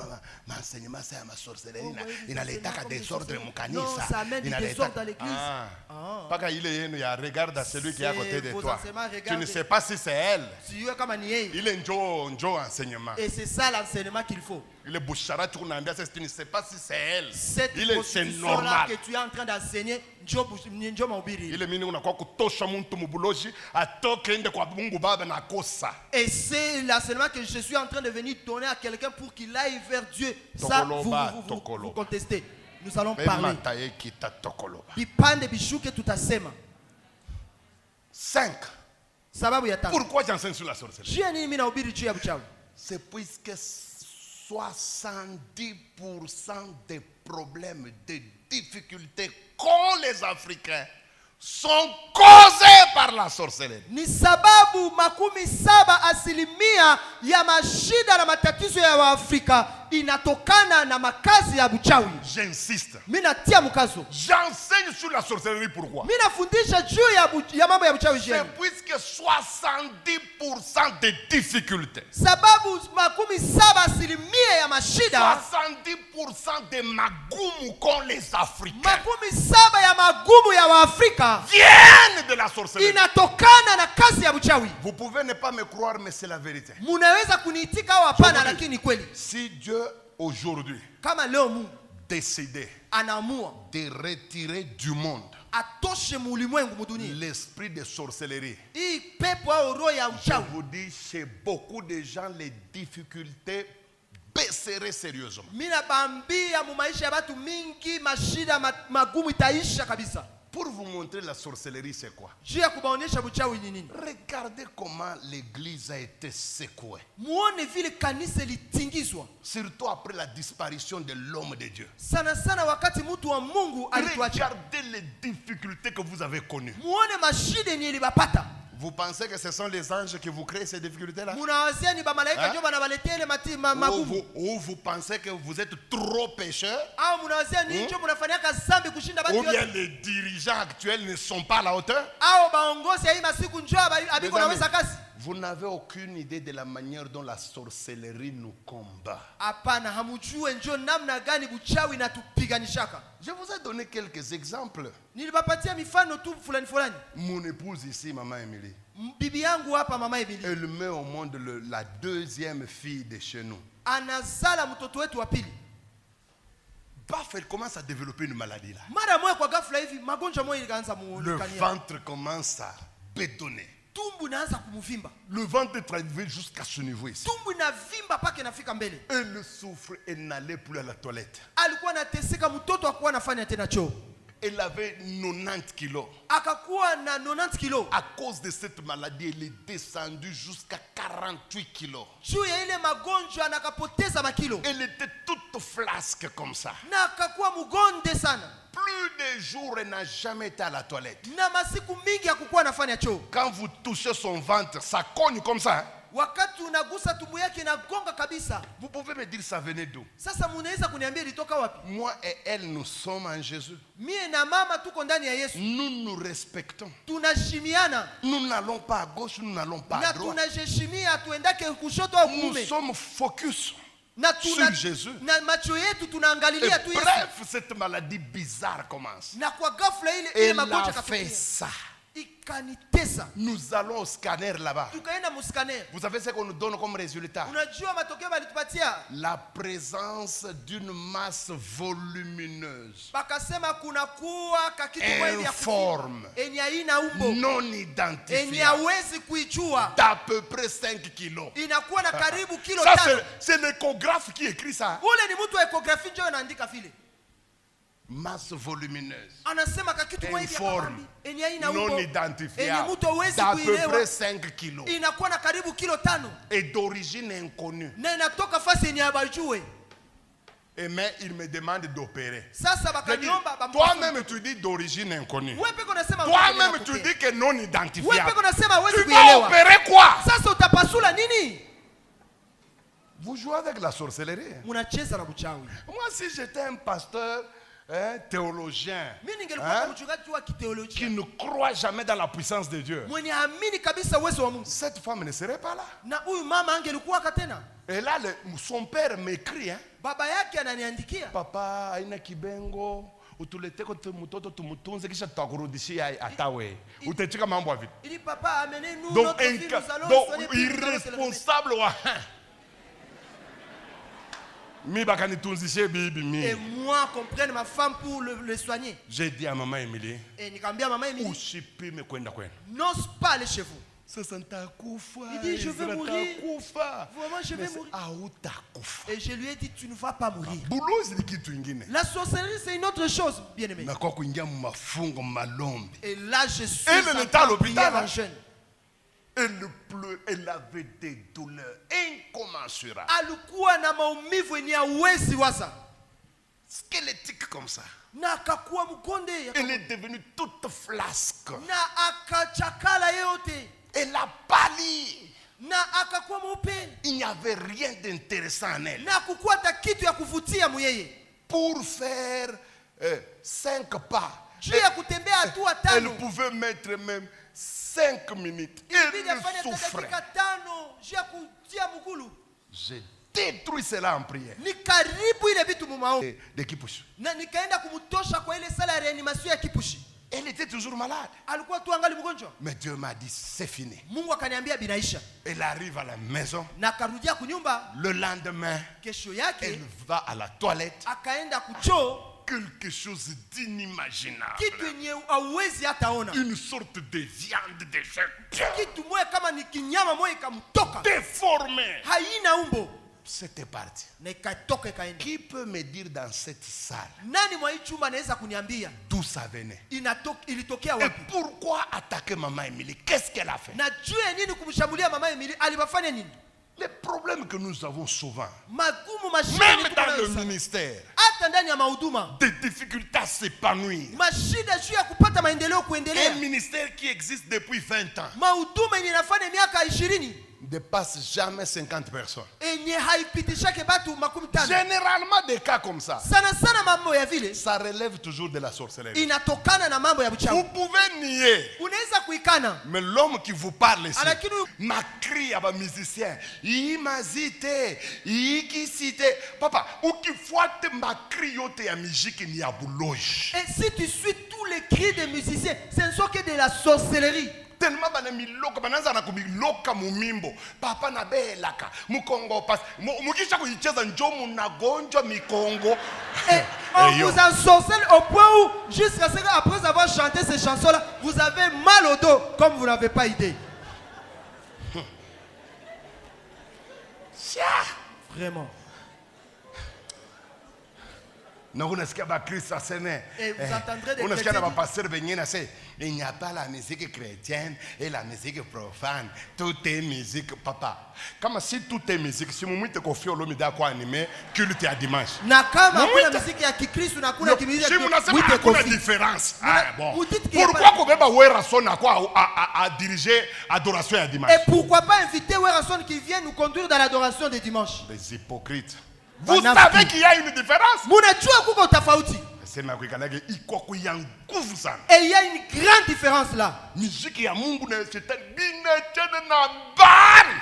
l'enseignement c'est ma sorcellerie. Il a l'état de désordre mon canisa. Non, ça amène du désordre dans l'église. Pas qu'il y a regarde à celui qui est à côté de toi. Tu ne sais pas si c'est elle. Il Il est un enseignement. Et c'est ça l'enseignement qu'il faut. Il est bouchara, tu ne sais pas si c'est elle. Cette C'est constitution-là normal. que tu es en train d'enseigner, njo mahubiri. Il est minu na kwa kutosha muntu mubuloji atoke ende kwa Mungu Baba na kosa. Et c'est l'enseignement que je suis en train de venir donner à quelqu'un pour qu'il aille vers Dieu. Ça, vous contestez. Nous allons parler. Mataye kita tokoloba. Bipande bishuke tutasema. 5. Sababu ya tano. Pourquoi j'enseigne sur la sorcellerie? Juu ya nini mimi nahubiri juu ya uchawi? C'est puisque 70% des problèmes, des difficultés qu'ont les Africains sont causés par la sorcellerie. Ni sababu 70% ya mashida na matatizo ya Waafrika inatokana na makazi ya uchawi. J'insiste. Mimi natia mkazo. J'enseigne sur la sorcellerie pourquoi? Mimi nafundisha juu ya mambo ya uchawi jeni. C'est puisque 70% des difficultés, Sababu 70% ya mashida, 70% des magumu qu'ont les Africains 70% ya magumu ya Waafrika viennent de la sorcellerie. inatokana na kazi ya uchawi. Vous pouvez ne pas me croire, mais c'est la vérité. Munaweza kuniitika au hapana, lakini kweli. Si Dieu aujourd'hui Kama leo Mungu décidait anaamua de retirer du monde atoshe mulimwengu mudunia l'esprit de sorcellerie, hii pepo au roho ya je uchawi, vous dis, chez beaucoup de gens, les difficultés baisseraient sérieusement. mina bambia mu maisha ya watu mingi mashida magumu itaisha kabisa. Pour vous montrer la sorcellerie, c'est quoi? Juu ya kubaonesha uchawi ni nini? Regardez comment l'église a été secouée. Muone vile kanisa litingizwa. Surtout après la disparition de l'homme de Dieu. Sana sana wakati mtu wa Mungu alituacha. Regardez les difficultés que vous avez connues. Muone mashida yenye ilibapata. Vous pensez que ce sont les anges qui vous créent ces difficultés-là? Munawazia ni bamalaika ndio banawaletea ile magumu. Ou vous pensez que vous êtes trop pécheurs? Au munawazia ni ndio munafanyaka zambi kushinda batu Ou bien yote. les dirigeants actuels ne sont pas à la hauteur? Au baongozi hii masiku njoo abiko naweza kazi. Vous n'avez aucune idée de la manière dont la sorcellerie nous combat. Hapana, hamujue njoo namna gani uchawi inatupiganishaka. Je vous ai donné quelques exemples. Nilibapatia mifano tu fulani fulani. Mon épouse ici, Maman Émilie, Bibi yangu hapa mama Emily elle met au monde la deuxième fille de chez nous. anazala mtoto wetu wa pili. Paf, elle commence à développer une maladie là. Mara moja kwa ghafla hivi magonjwa moja ikaanza Le muonekania. ventre commence à bétonner. Tumbu inaanza kumuvimba. Le ventre est arrivé jusqu'à ce niveau ici. Tumbu inavimba paka inafika mbele. Elle souffre, elle n'allait plus à la toilette. Alikuwa anateseka, mtoto hakuwa anafanya tena choo. Elle avait 90 kilos. Akakuwa na 90 kilos. À cause de cette maladie, elle est descendue jusqu'à 48 kilos. Juu ya ile magonjwa nakapoteza makilo. Elle était toute flasque comme ça. Na akakuwa mugonde sana. Plus de jours, elle n'a jamais été à la toilette. Na masiku mingi hakukuwa anafanya choo. Quand vous touchez son ventre, ça cogne comme ça. Hein? Wakati unagusa tumbo yake inagonga kabisa. Vous pouvez me dire ça venait d'où? Sasa munaweza kuniambia ilitoka wapi? Moi et elle, nous sommes en Jésus. Mie na mama tuko ndani ya Yesu. Nous nous respectons. Tunashimiana. Nous n'allons pas à gauche, nous n'allons pas à Na droite. tunajeshimia tuendake kushoto au Nous kuume. sommes focus Na sur Jésus. na macho yetu Et tunaangalilia tu Yesu. bref, cette maladie bizarre commence. Na kwa ghafla ile Elle magonjwa a fait katukia. ça. Ikanitesa. Nous allons au scanner là-bas. Tukaenda muscanner. Vous savez ce qu'on nous donne comme résultat? Unajua matokeo balitupatia? La présence d'une masse volumineuse, Bakasema kuna kuwa kakitu kwa hivi ya informe, enye haina umbo. non Enye identifiée, hawezi kuijua. d'à peu près 5 kilos. Inakuwa na karibu kilo Ça, 5. c'est l'échographe qui écrit ça. Ule ni mtu wa ecography ndio anaandika vile. Masse volumineuse, Anasema kakitu kwa hivi ya informe, kabambi. Enye haina non umbo. Enye identifiable, mtu hawezi d'à peu kuielewa. près 5 kilos. Inakuwa na karibu kilo 5. Et d'origine inconnue. Na inatoka fasi yenye habajue. Et mais il me demande d'opérer. Sasa Je dis, bakaniomba toi-même tu dis d'origine inconnue. wewe peko nasema Toi-même tu dis que non wewe identifiable. peko nasema hawezi Tu vas kuielewa. opérer quoi? Sasa utapasula nini? Vous jouez avec la sorcellerie. Munacheza na uchawi. Moi, si j'étais un pasteur, théologien, Mimi ningelikuwa mchungaji wa qui kiteolojia. ne croit jamais dans la puissance de Dieu, Mwenye amini kabisa uwezo wa Mungu. cette femme ne serait pas là. Na huyu mama angelikuwa tena. Et là, son père m'écrit, hein, Baba yake ananiandikia. papa, aina kibengo, utuleteko mtoto tumutunze kisha tutakurudishia atawe. Utachika mambo ya vitu. Ili papa amene nous Donc, notre vie nous allons donc soigner plus, nous allons célébrer. irresponsable wa Et moi, comprenne ma femme pour le soigner. J'ai dit à maman Émilie, Et Nikambia maman Émilie, n'ose pas aller chez vous. Il dit, je vais mourir. Vraiment, je vais mourir. Et je lui ai dit, tu ne vas pas mourir. La sorcellerie, c'est une autre chose, bien aimé. Et là, je suis en train de prier en jeûne. Elle avait des douleurs incommensurables. Alikuwa na maumivu yenye hawezi waza. Squelettique comme ça. Na akakuwa mkonde. Elle est devenue toute flasque. Na akachakala yote. Elle a pâli. Na akakuwa mweupe. Il n'y avait rien d'intéressant en elle. Na kukuwa ta kitu ya kuvutia muyeye. Pour faire 5 pas, elle pouvait mettre même 5 minutes. Elle souffrait. J'ai détruit cela en prière. De Kipushi. Elle était toujours malade. Mais Dieu m'a dit, c'est fini. Elle arrive à la maison. Le lendemain, elle va à la toilette. Quelque chose d'inimaginable. Une sorte de viande déformée. C'était parti. Qui peut me dire dans cette salle d'où ça venait? Et pourquoi attaquer maman Émilie? Qu'est-ce qu'elle a fait? Les problèmes que nous avons souvent, même dans le ministère, des difficultés à s'épanouir. Un ministère qui existe depuis 20 ans ne dépasse jamais 50 personnes. Généralement, des cas comme ça, ça relève toujours de la sorcellerie. Vous pouvez nier, mais l'homme qui vous parle ici m'a crié à un musicien. Il m'a cité, il cité. Papa, ou qui faut ma criote à musique ni à bouloge. Et si tu suis tous les cris des musiciens, ce ne sont que de la sorcellerie. Tellement banamiloka bananza kumiloka mumimbo papa na belaka mukongo pas mukisha kuicheza njomu na gonjwa mikongo. On vous ensorcelle au point où jusqu'à ce qu'après avoir chanté ces chansons là vous avez mal au dos comme vous n'avez pas idée. Vraiment. Et vous entendrez des chrétiens. Il n'y a pas la musique chrétienne et la musique profane. Tout est musique, papa. Comme si tout est musique, si vous mettez confiance au l'homme d'accord animé, culte à dimanche. Si vous n'avez pas de différence. Pourquoi vous avez Werason à diriger l'adoration à dimanche? Et pourquoi pas inviter Werason qui vient nous conduire dans l'adoration de dimanche? Les hypocrites. Vous savez qu'il y a une différence. Et il y a une grande différence là.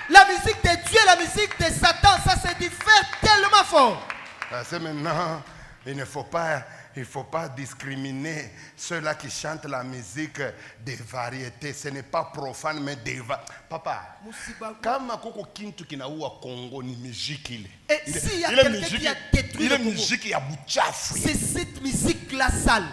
La musique de Dieu et la musique de Satan, ça se diffère tellement fort. C'est maintenant, il ne faut pas discriminer ceux-là qui chantent la musique des variétés. Ce n'est pas profane, mais des Papa, kama koko kintu kinaua Congo ni musique ile. Et s'il y a quelqu'un qui a détruit le Congo, musique ya buchafu. C'est cette musique-là sale.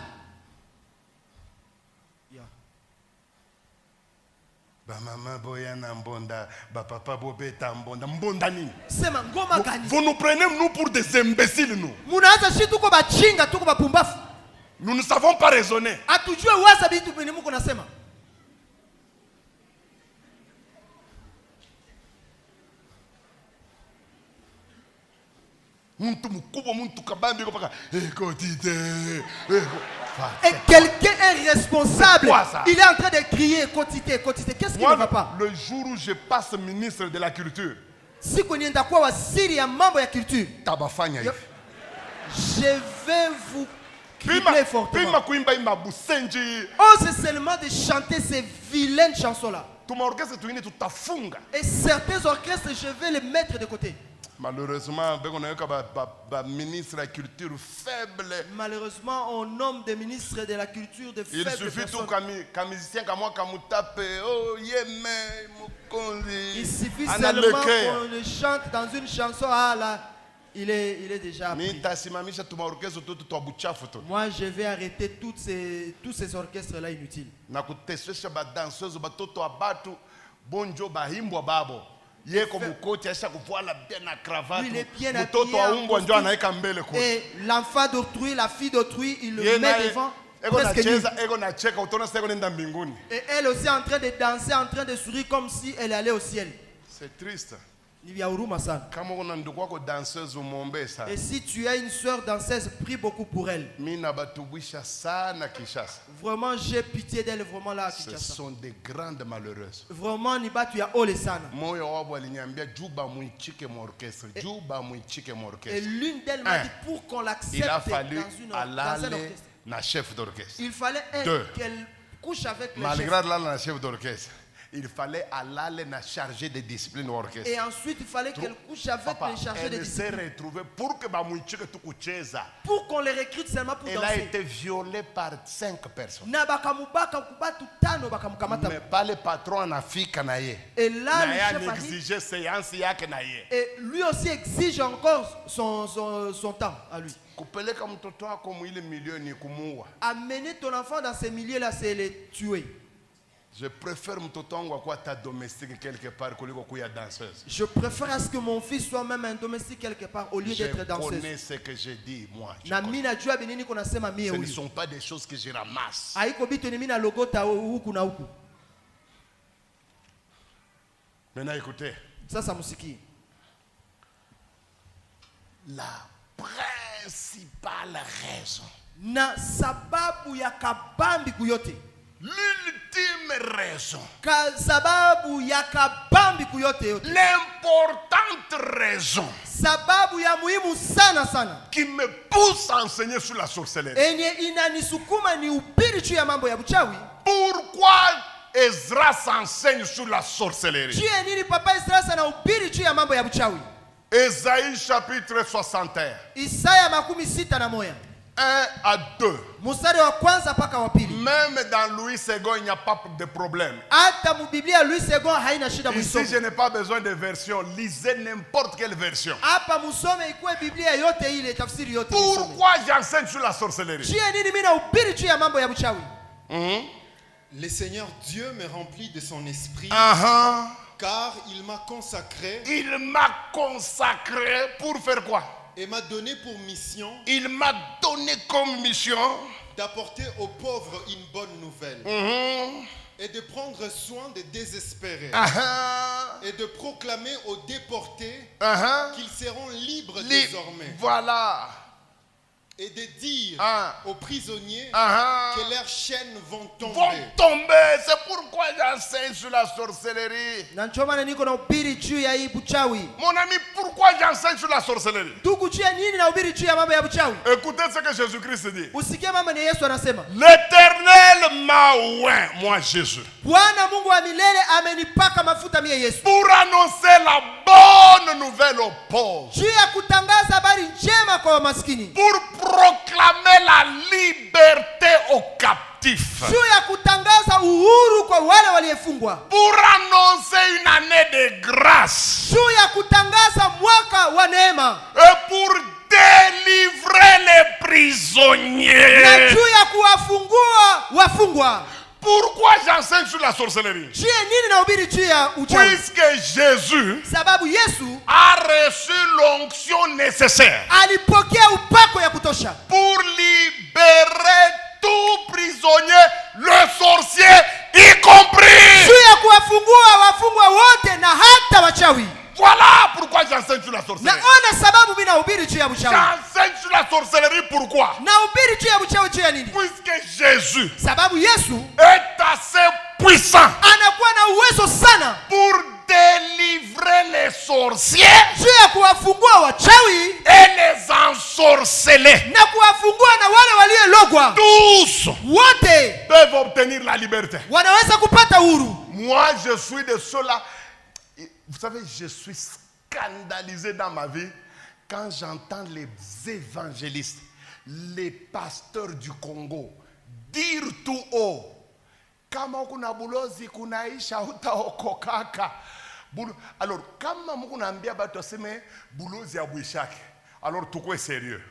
Vous nous prenez nous pour des imbéciles nous. Nous ne savons pas raisonner. Et quelqu'un est responsable. Il est en train de crier quotité, quotité. Qu'est-ce qui ne va pas? Le jour où je passe ministre de la culture, je vais vous crier fortement. Oh, c'est seulement de chanter ces vilaines chansons-là. Et certains orchestres, je vais les mettre de côté. Malheureusement, ministre de la culture faible. Malheureusement, on nomme des ministres de la culture de faibles personnes. Il suffit tout qu'un musicien comme moi, comme tape, oh il suffit seulement qu'on le chante dans une chanson à la Il est déjà appris. Nitasimamisha tumaorkezo tutu twa buchafu tu. Moi, je vais arrêter tous ces orchestres-là inutiles. Na kuteswesha ba danseuse batoto abatu bonjo bahimbwa babo. Yeko mukoti aisha kuvala bien na cravate. Lui, il est bien mtoto wa umbwa ndio anaika mbele kule. Et l'enfant d'autrui, la fille d'autrui, il le met devant. Et elle aussi en train de danser, en train de sourire comme si elle allait au ciel. C'est triste. Et si tu as une soeur danseuse, prie beaucoup pour elle. Vraiment, j'ai pitié d'elle, vraiment là. Ce sont des grandes malheureuses. Vraiment, Niba, tu as olé sana. Et l'une d'elles m'a dit pour qu'on l'accepte dans un orchestre. Chef d'orchestre. Il fallait qu'elle couche avec le malgré la chef d'orchestre, il fallait aller la chargée de discipline d'orchestre. Et ensuite, il fallait qu'elle couche avec le chargé de discipline. Elle s'est retrouvée pour qu'on les recrute seulement pour danser. Elle a été violée par 5 personnes. Mais pas le patron en Afrique. Et là, le chef exige séance. Et lui aussi exige encore son temps à lui. Amener ton enfant dans ces milieux-là, c'est les tuer. Je préfère ta domestique quelque part que danseuse. Je préfère à ce que mon fils soit même un domestique quelque part au lieu d'être danseuse. Je connais ce que je dis, moi. Ce ne sont pas des choses que je ramasse. Maintenant, écoutez. Ça musique. La principale raison. Na sababu ya kabambi kuyote. L'ultime raison. Sababu ya kabambi kuyote yote. L'importante raison. Sababu ya muhimu sana sana. Qui me pousse à enseigner sur la sorcellerie. Enye inanisukuma ni ubiri juu ya mambo ya buchawi. Pourquoi Esdras enseigne sur la sorcellerie? Juu ya nini papa Esdras ana ubiri juu ya mambo ya buchawi? Esaïe chapitre 61. Isaya makumi sita na moya. 1 à 2. Mstari wa kwanza mpaka wa pili. Même dans Louis II, il n'y a pas de problème. Hata mu Biblia Louis II haina shida musome. Ici, je n'ai pas besoin de version. Lisez n'importe quelle version. Hapa musome ikuwe Biblia yote ile tafsiri yote. Pourquoi j'enseigne sur la sorcellerie? Jia nini mimi nahubiri juu ya mambo ya buchawi? Le Seigneur Dieu me remplit de son esprit. Car il m'a consacré. Il m'a consacré pour faire quoi? Et m'a donné pour mission. Il m'a donné comme mission d'apporter aux pauvres une bonne nouvelle. Et de prendre soin des désespérés. Et de proclamer aux déportés qu'ils seront libres désormais. Voilà. Et de dire aux prisonniers que leurs chaînes vont tomber. C'est pourquoi j'enseigne sur la sorcellerie. Mon ami, pourquoi j'enseigne sur la sorcellerie? Écoutez ce que Jésus-Christ dit. L'Éternel m'a oint, moi Jésus, pour annoncer la bonne nouvelle aux pauvres, pour proclamer la liberté aux captifs, pour annoncer une année de grâce, et pour délivrer les prisonniers. Pourquoi j'enseigne sur la sorcellerie? Puisque Jésus a reçu l'onction nécessaire pour libérer tout prisonnier, le sorcier y compris. Voilà pourquoi j'enseigne sur la sorcellerie. J'enseigne sur la sorcellerie pourquoi? Puisque Jésus est assez puissant pour délivrer les sorciers et les ensorceler. Tous peuvent obtenir la liberté. Moi, je suis de ceux-là. Vous savez, je suis scandalisé dans ma vie quand j'entends les évangélistes, les pasteurs du Congo dire tout haut, kama kuna bulozi kunaisha utaokokaka. Alors, kama mkunaambia batu aseme bulozi abwishake, Alors tukwe sérieux.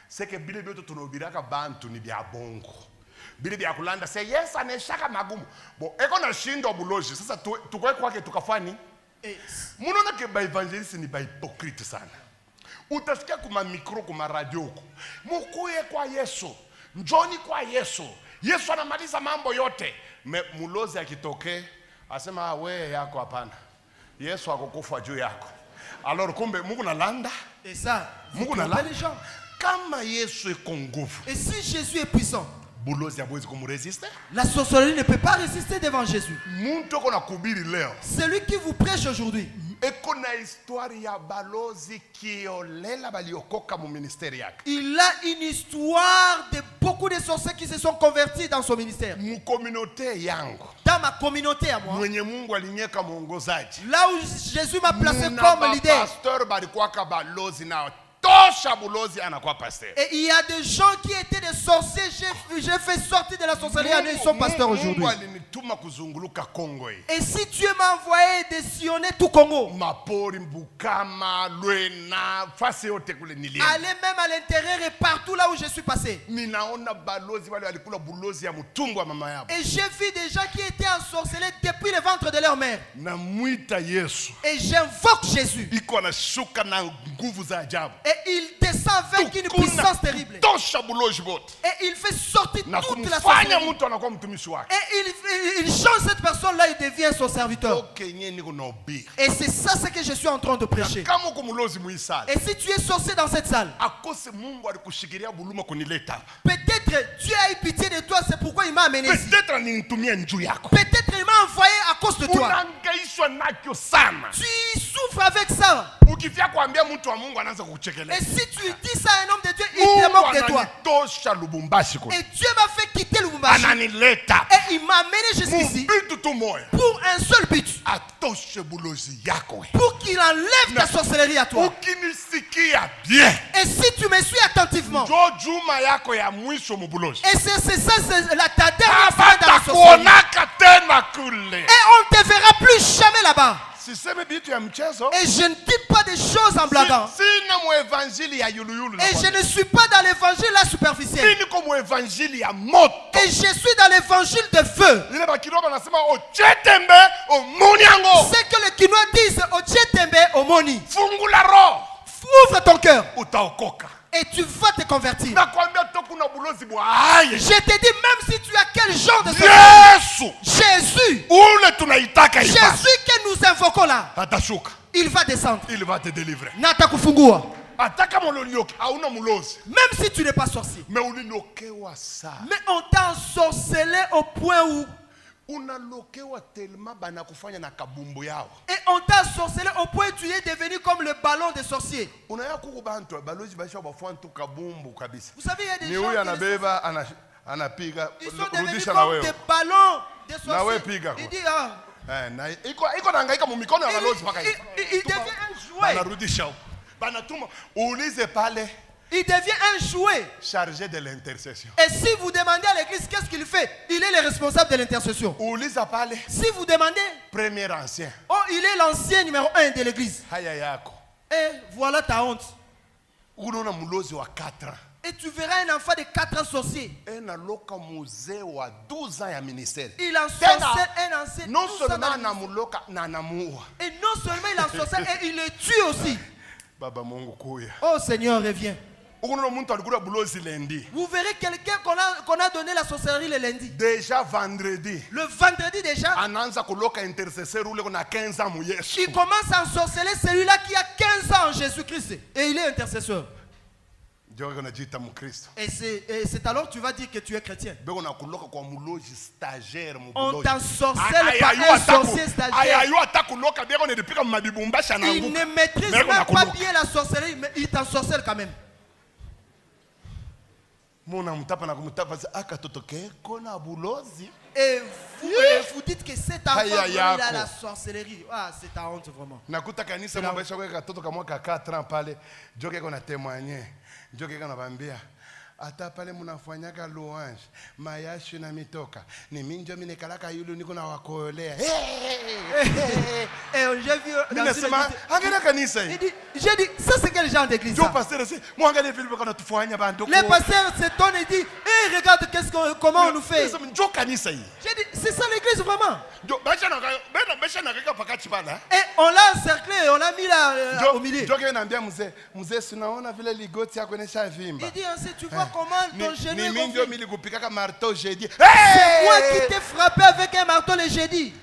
C'est que bile bioto tunobiraka bantu ni bia bongo. Bile bia kulanda se yes aneshaka magumu. Bon, eko na shindo buloji. Sasa tukwe kwake tukafani. Munona ke ba evangeliste ni ba hypocrite sana. Utasikia kuma mikro kuma radio. Mukuye kwa Yesu. Njoni kwa Yesu. Yesu anamaliza mambo yote. Mulozi akitoke asema we yako hapana. Yesu akokufa juu yako. Alors kumbe Mungu nalanda. Et ça, Mungu nalanda les gens. Kama Yesu eko nguvu. Et si Jésus est puissant, bulozi hawezi kumresiste. La sorcellerie ne peut pas résister devant Jésus. Muntu kona kubiri leo. Celui qui vous prêche aujourd'hui. Eko na histoire ya balozi kiolela baliokoka mu ministère yake. Il a une histoire de beaucoup de sorciers qui se sont convertis dans son ministère. Mu communauté yangu. Dans ma communauté à moi. Mwenye Mungu alinyeka mwongozaji. Là où Jésus m'a placé comme leader. Pasteur balikuwa balozi na et il y a des gens qui étaient des sorciers. J'ai fait sortir de la sorcellerie. Ils sont pasteurs aujourd'hui. Et si Dieu m'a envoyé de sillonner tout Congo, aller même à l'intérieur et partout là où je suis passé, et j'ai vu des gens qui étaient ensorcelés depuis le ventre de leur mère. Et j'invoque Jésus. Et il descend avec une puissance terrible. Et il fait sortir toute la sorcellerie. Et il change cette personne-là, il devient son serviteur. Et c'est ça ce que je suis en train de prêcher. Et si tu es sorcier dans cette salle, peut-être Dieu a eu pitié de toi, c'est pourquoi il m'a amené ici. Peut-être il m'a envoyé à cause de toi. Tu souffres avec ça. Et si tu dis ça à un homme de Dieu, il te moque de toi. Et Dieu m'a fait quitter Lubumbashi. Et il m'a amené jusqu'ici pour un seul but. Pour qu'il enlève ta sorcellerie à toi. Et si tu me suis attentivement, et c'est ça, c'est ta dernière fois dans la sorcellerie. Et on ne te verra plus jamais là-bas. Et je ne dis pas des choses en blaguant. Et je ne suis pas dans l'évangile là superficiel. Et je suis dans l'évangile de feu. C'est que les Kinois disent Ochetembe Omoni. Ouvre ton cœur. Et tu vas te convertir. Je te dis, même si tu as quel genre de Jésus Jésus que nous invoquons là, il va descendre. Il va te délivrer. Même si tu n'es pas sorcier. Mais on t'a ensorcelé au point où et on t'a sorcelé au point où tu es devenu comme le ballon des sorciers. Vous savez, il y a des gens qui sont devenus comme des ballons des sorciers. Il dit, il devient un jouet. Il devient un jouet chargé de l'intercession. Et si vous demandez à l'église qu'est-ce qu'il fait, il est le responsable de l'intercession. Si vous demandez, premier ancien. Oh, il est l'ancien numéro 1 de l'église. Et voilà ta honte. Et tu verras un enfant de 4 ans sorcier. Il ensorcelle un ancien. Non seulement et non seulement il ensorcelle et il le tue aussi. Oh Seigneur, reviens. Vous verrez quelqu'un qu'on a donné la sorcellerie le lundi. Déjà vendredi. Le vendredi déjà. Il commence à ensorceler celui-là qui a 15 ans en Jésus-Christ. Et il est intercesseur. Et c'est alors que tu vas dire que tu es chrétien. On t'ensorcelle par un sorcier stagiaire. Il ne maîtrise même pas bien la sorcellerie, mais il t'ensorcelle quand même. Et vous dites que cet enfant il a la sorcellerie. Ah, c'est ta honte vraiment. Ata pale mnafanyaka louange, mayashi na mitoka. Ni minjo minekalaka yulu niko na wakoolea. Et j'ai vu dans une Minasema, église, angalia kanisa hii. il dit, j'ai dit, ça c'est quel genre d'église Jo ça? pasteur si, mwangalie vile bako natufanya bandoko. Les pasteurs s'étonnent et disent, hey, regarde comment on nous fait. Minasema, jo kanisa hii. J'ai dit, c'est ça l'église vraiment. Jo basha na kaka pakati pala. Et on l'a encerclé, on l'a mis là au milieu. Jo naambia mzee sinaona vile ligoti yako inesha vimba. Il dit, ensuite, tu vois comment ton genou Ni est minjo gonflé. milikupikaka marteau j'ai dit. C'est moi qui t'ai frappé avec un marteau le jeudi.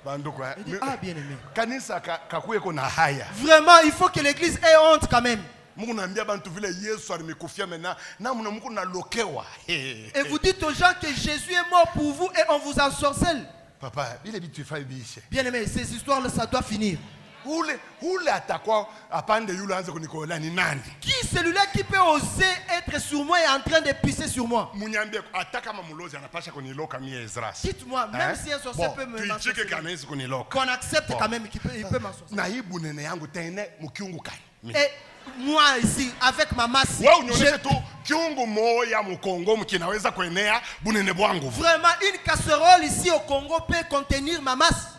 Bandoko. Il dit, ah bien aimé. Kanisa kakueko na haya. Vraiment, il faut que l'église ait honte quand même. Mungu naambia bantu vile Yesu alimekufia mena na mna Mungu nalokewa. Et vous dites aux gens que Jésus est mort pour vous et on vous ensorcelle. Papa, bile bitu ifai bishe. Bien aimé, ces histoires-là, ça doit finir. Ule atakwa apande yule anze kunikola ni nani? Qui celui-là qui peut oser être sur moi et en train de pisser sur moi? Munyambie ataka kama mulozi anapasha kuniloka mie Ezras. Dites-moi, même si un sorcier peut me tuichike m'ensorceler, kanawezi kuniloka. qu'on accepte Bon. quand même qu'il peut m'ensorceler. Na hii bunene yangu tena mukiungu kani. Et moi ici, avec ma masse, Wewe unionyeshe tu kiungu moya mkongo mkinaweza kuenea bunene bwangu. vraiment une casserole ici au Congo peut contenir ma masse.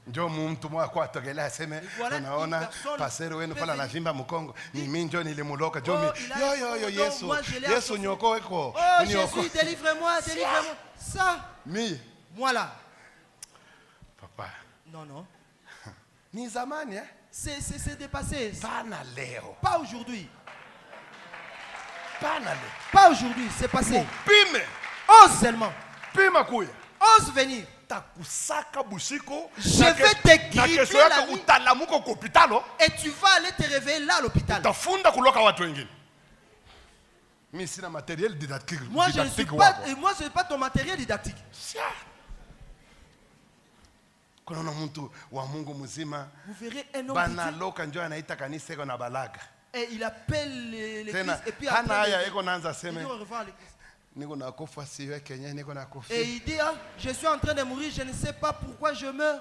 Njo mtu mwa kwa togelea aseme Voilà, unaona une personne pasero wenu peut pala venir. anavimba mkongo ni mimi njo nilimuloka jo Oh, mi il a yo un Yesu moi, je l'ai Yesu associé. nyoko weko Oh nyoko Jésus, délivre-moi, délivre-moi. Ça, mi moi là. papa Non, non. ni zamani C'est dépassé. pana leo Pas aujourd'hui. pana leo Pas aujourd'hui, c'est passé. pime Ose seulement. pima kuya Ose venir. takusaka busiku Je na vais kes- te na gripper kesho la yako nuit. utalamuko kwa hospitalo Et tu vas aller te réveiller là à l'hôpital. utafunda kuloka watu wengine. Mi sina matériel didactique Moi, je ne suis didactique pas, wako. et moi, je n'ai pas ton matériel didactique. Sia. Kunaona mtu wa Mungu mzima Vous verrez un homme de Dieu, banaloka njo anaita kanisa iko na balaga et il appelle l'église tena et puis hana après haya l'église, iko naanza il dit seme au revoir à l'église. niko nakufa siwe Kenya niko Et nakufa. il dit, ah, je suis en train de mourir, je ne sais pas pourquoi je meurs.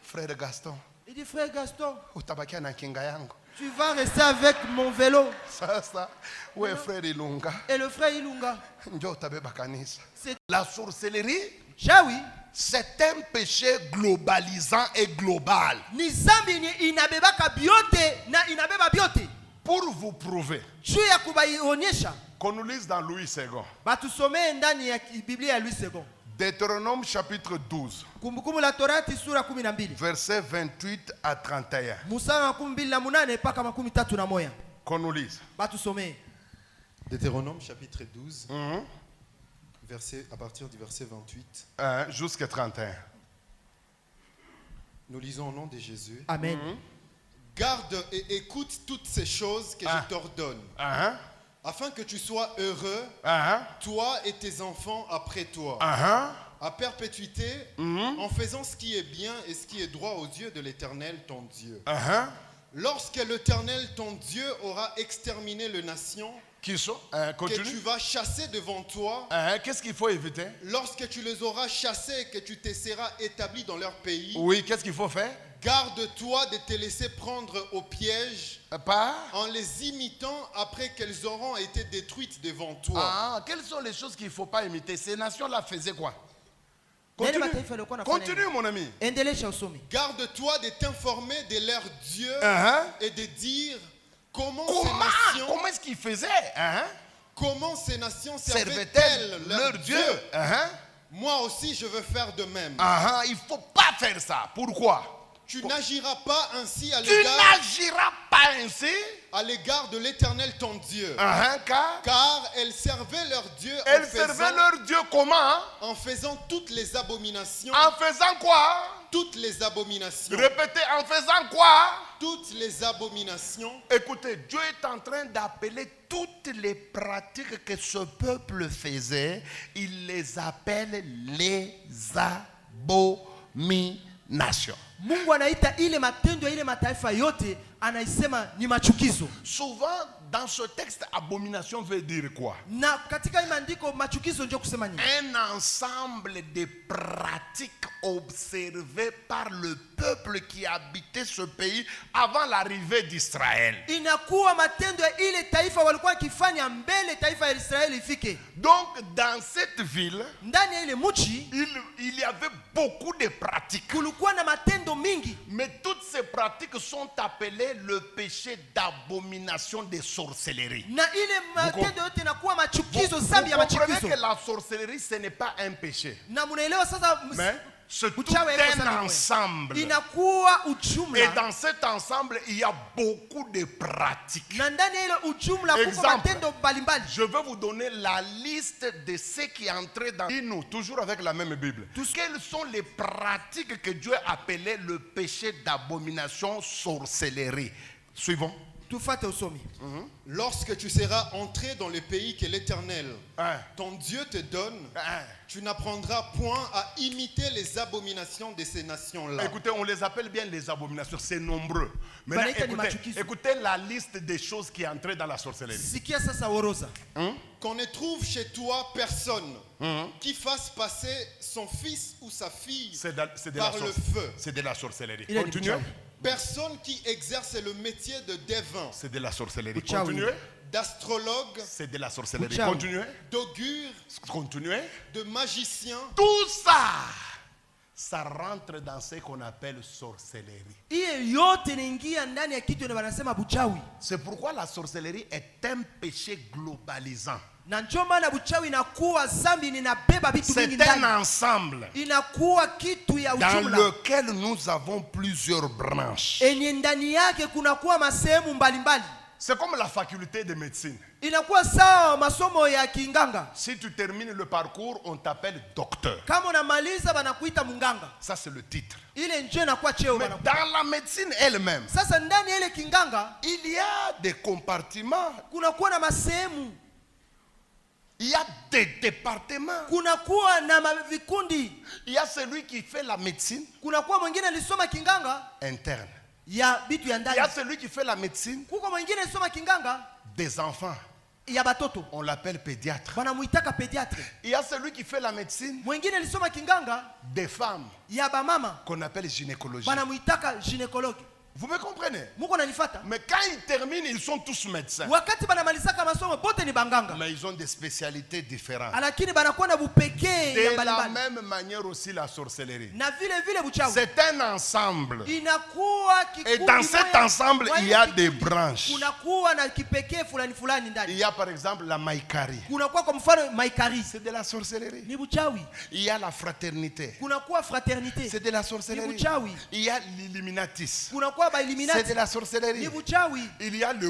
Frère Gaston, Il dit, frère Gaston, utabakia na kinga yangu. tu vas rester avec mon vélo. Sasa we frère Ilunga Et le frère Ilunga, njo utabeba kanisa. c'est La sorcellerie, Jawi. c'est un péché globalisant et global. Ni zambi ni inabebaka biote na inabeba biote. Pour vous prouver Juu ya kubaionyesha. qu'on nous lise dans Louis II, Batusomee ndani ya Biblia ya Louis II. Deutéronome chapitre 12, Kumbukumbu la Torati sura 12. versets 28 à 31. Musala 28 mpaka 31. Qu'on nous lise. Batusomee. Deutéronome chapitre 12, à partir du verset 28. Jusqu'à 31. Nous lisons au nom de Jésus. Amen. Garde et écoute toutes ces choses que je t'ordonne, afin que tu sois heureux, toi et tes enfants après toi, à perpétuité, en faisant ce qui est bien et ce qui est droit aux yeux de l'Éternel ton Dieu. Lorsque l'Éternel ton Dieu aura exterminé les nations Qui sont que tu continue. vas chasser devant toi, Qu'est-ce qu'il faut éviter? lorsque tu les auras chassés et que tu te seras établi dans leur pays, Oui, qu'est-ce qu'il faut faire? garde-toi de te laisser prendre au piège Pas. en les imitant après qu'elles auront été détruites devant toi. Quelles sont les choses qu'il ne faut pas imiter? Ces nations-là faisaient quoi? Nani Continue, mataifa yalikuwa wanafanya continue nini? mon ami. Endelesha usomi. Garde-toi de t'informer de leur Dieu et de dire comment Comment est-ce qu'ils faisaient? ces nations Servaient-elles servaient-elles leur Dieu? Moi aussi, je veux faire de même. Il ne faut pas faire ça. Pourquoi? Tu n'agiras pas ainsi Tu n'agiras pas ainsi. à l'égard de l'Éternel ton Dieu. Car Elles servaient leur Dieu elles servaient leur Dieu comment? en faisant toutes les abominations. En faisant quoi? Toutes les abominations. Répétez, en faisant quoi? Toutes les abominations. Écoutez, Dieu est en train d'appeler toutes les pratiques que ce peuple faisait. Il les appelle les abominations. Mungu anaita ile matendo ya ile mataifa yote anaisema ni machukizo. Souvent, dans ce texte, abomination veut dire quoi? Na katika hii maandiko machukizo ndio kusema nini? Un ensemble de pratiques observées par le peuple qui habitait ce pays avant l'arrivée d'Israël. Inakuwa matendo ya ile taifa walikuwa wakifanya mbele taifa ya Israeli ifike. Donc, dans cette ville, Ndani ya ile mji il y avait beaucoup de pratiques. kulikuwa na matendo mingi, Mais toutes ces pratiques sont appelées le péché d'abomination de sorcellerie. na ile matendo yote inakuwa machukizo, Vous zambi ya comprenez machukizo. que la sorcellerie, ce n'est pas un péché. Na munaelewa sasa, Mais c'est tout uchawi haiko sana un moya. ensemble. Inakuwa Et ujumla, dans cet ensemble, il y a beaucoup de pratiques. na ndani ya ile ujumla kuko Exemple. matendo mbalimbali. Je vais vous donner la liste de ceux qui entraient dans nous, toujours avec la même Bible. Quelles sont les pratiques que Dieu appelait le péché d'abomination, sorcellerie? Suivons. Tufate usomi. Lorsque tu seras entré dans le pays que l'Éternel, Hein. ton Dieu te donne, Hein. tu n'apprendras point à imiter les abominations de ces nations-là. Écoutez, on les appelle bien les abominations, c'est nombreux. Maintenant, Banaita ni écoutez, machukizo. écoutez la liste des choses qui entraient dans la sorcellerie. Sikia sasa woroza. Qu'on ne trouve chez toi personne qui fasse passer son fils ou sa fille C'est de, par le feu. C'est de la sorcellerie. Il a dit Continuez. uchawi. Personne qui exerce le métier de devin, C'est de la sorcellerie. Uchawi. Continuez. d'astrologue, C'est de la sorcellerie. Uchawi. Continuez. d'augure, Continuez. de magicien. Tout ça, ça rentre dans ce qu'on appelle sorcellerie. Iye yote inaingia ndani ya kitu na wanasema buchawi. C'est pourquoi la sorcellerie est un péché globalisant. Na ndio maana buchawi inakuwa zambi, ninabeba vitu vingi C'est un ndani. ensemble Inakuwa kitu ya dans ujumla lequel nous avons plusieurs branches. enye ndani yake kunakuwa masehemu mbalimbali. C'est comme la faculté de médecine. Inakuwa sawa masomo ya kinganga. Si tu termines le parcours, on t'appelle docteur. Kama unamaliza banakuita munganga. Ça, c'est le titre. Ile nje inakuwa cheo Mais banakuita. dans la médecine elle-même, Sasa ndani ya ile kinganga il y a des compartiments, kunakuwa na masehemu, il y a des départements. kunakuwa na vikundi. Il y a celui qui fait la médecine Kunakuwa mwingine alisoma kinganga interne. ya bitu ya Il y ndani. a celui qui fait la médecine Kuko mwingine alisoma kinganga des enfants. ya batoto, On l'appelle pédiatre. banamuitaka pediatre. Il y a celui qui fait la médecine Mwingine alisoma kinganga des femmes ya bamama, qu'on appelle gynécologie. banamuitaka gynécologue. Vous me comprenez? Muko nanifata? Mais quand ils terminent, ils sont tous médecins. Wakati banamalizaka masomo bote ni banganga, Mais ils ont des spécialités différentes. lakini banakuwa na bupekee ya De la mbalimbali. même manière aussi la sorcellerie. Na vile vile buchawi C'est un ensemble. inakuwa kikundi Et dans cet moya, ensemble, kwa il y hiyo a des kikundi branches. kunakuwa na kipekee fulani fulani Il ndani. y a par exemple la maïkari. Kunakuwa kwa mfano maikari C'est de la sorcellerie. ni buchawi. Il y a la fraternité. Kunakuwa fraternité C'est de la ni sorcellerie. buchawi. Il y a l'illuminatis. Kunakuwa ba C'est de illuminati la ni sorcellerie. buchawi. Il y a le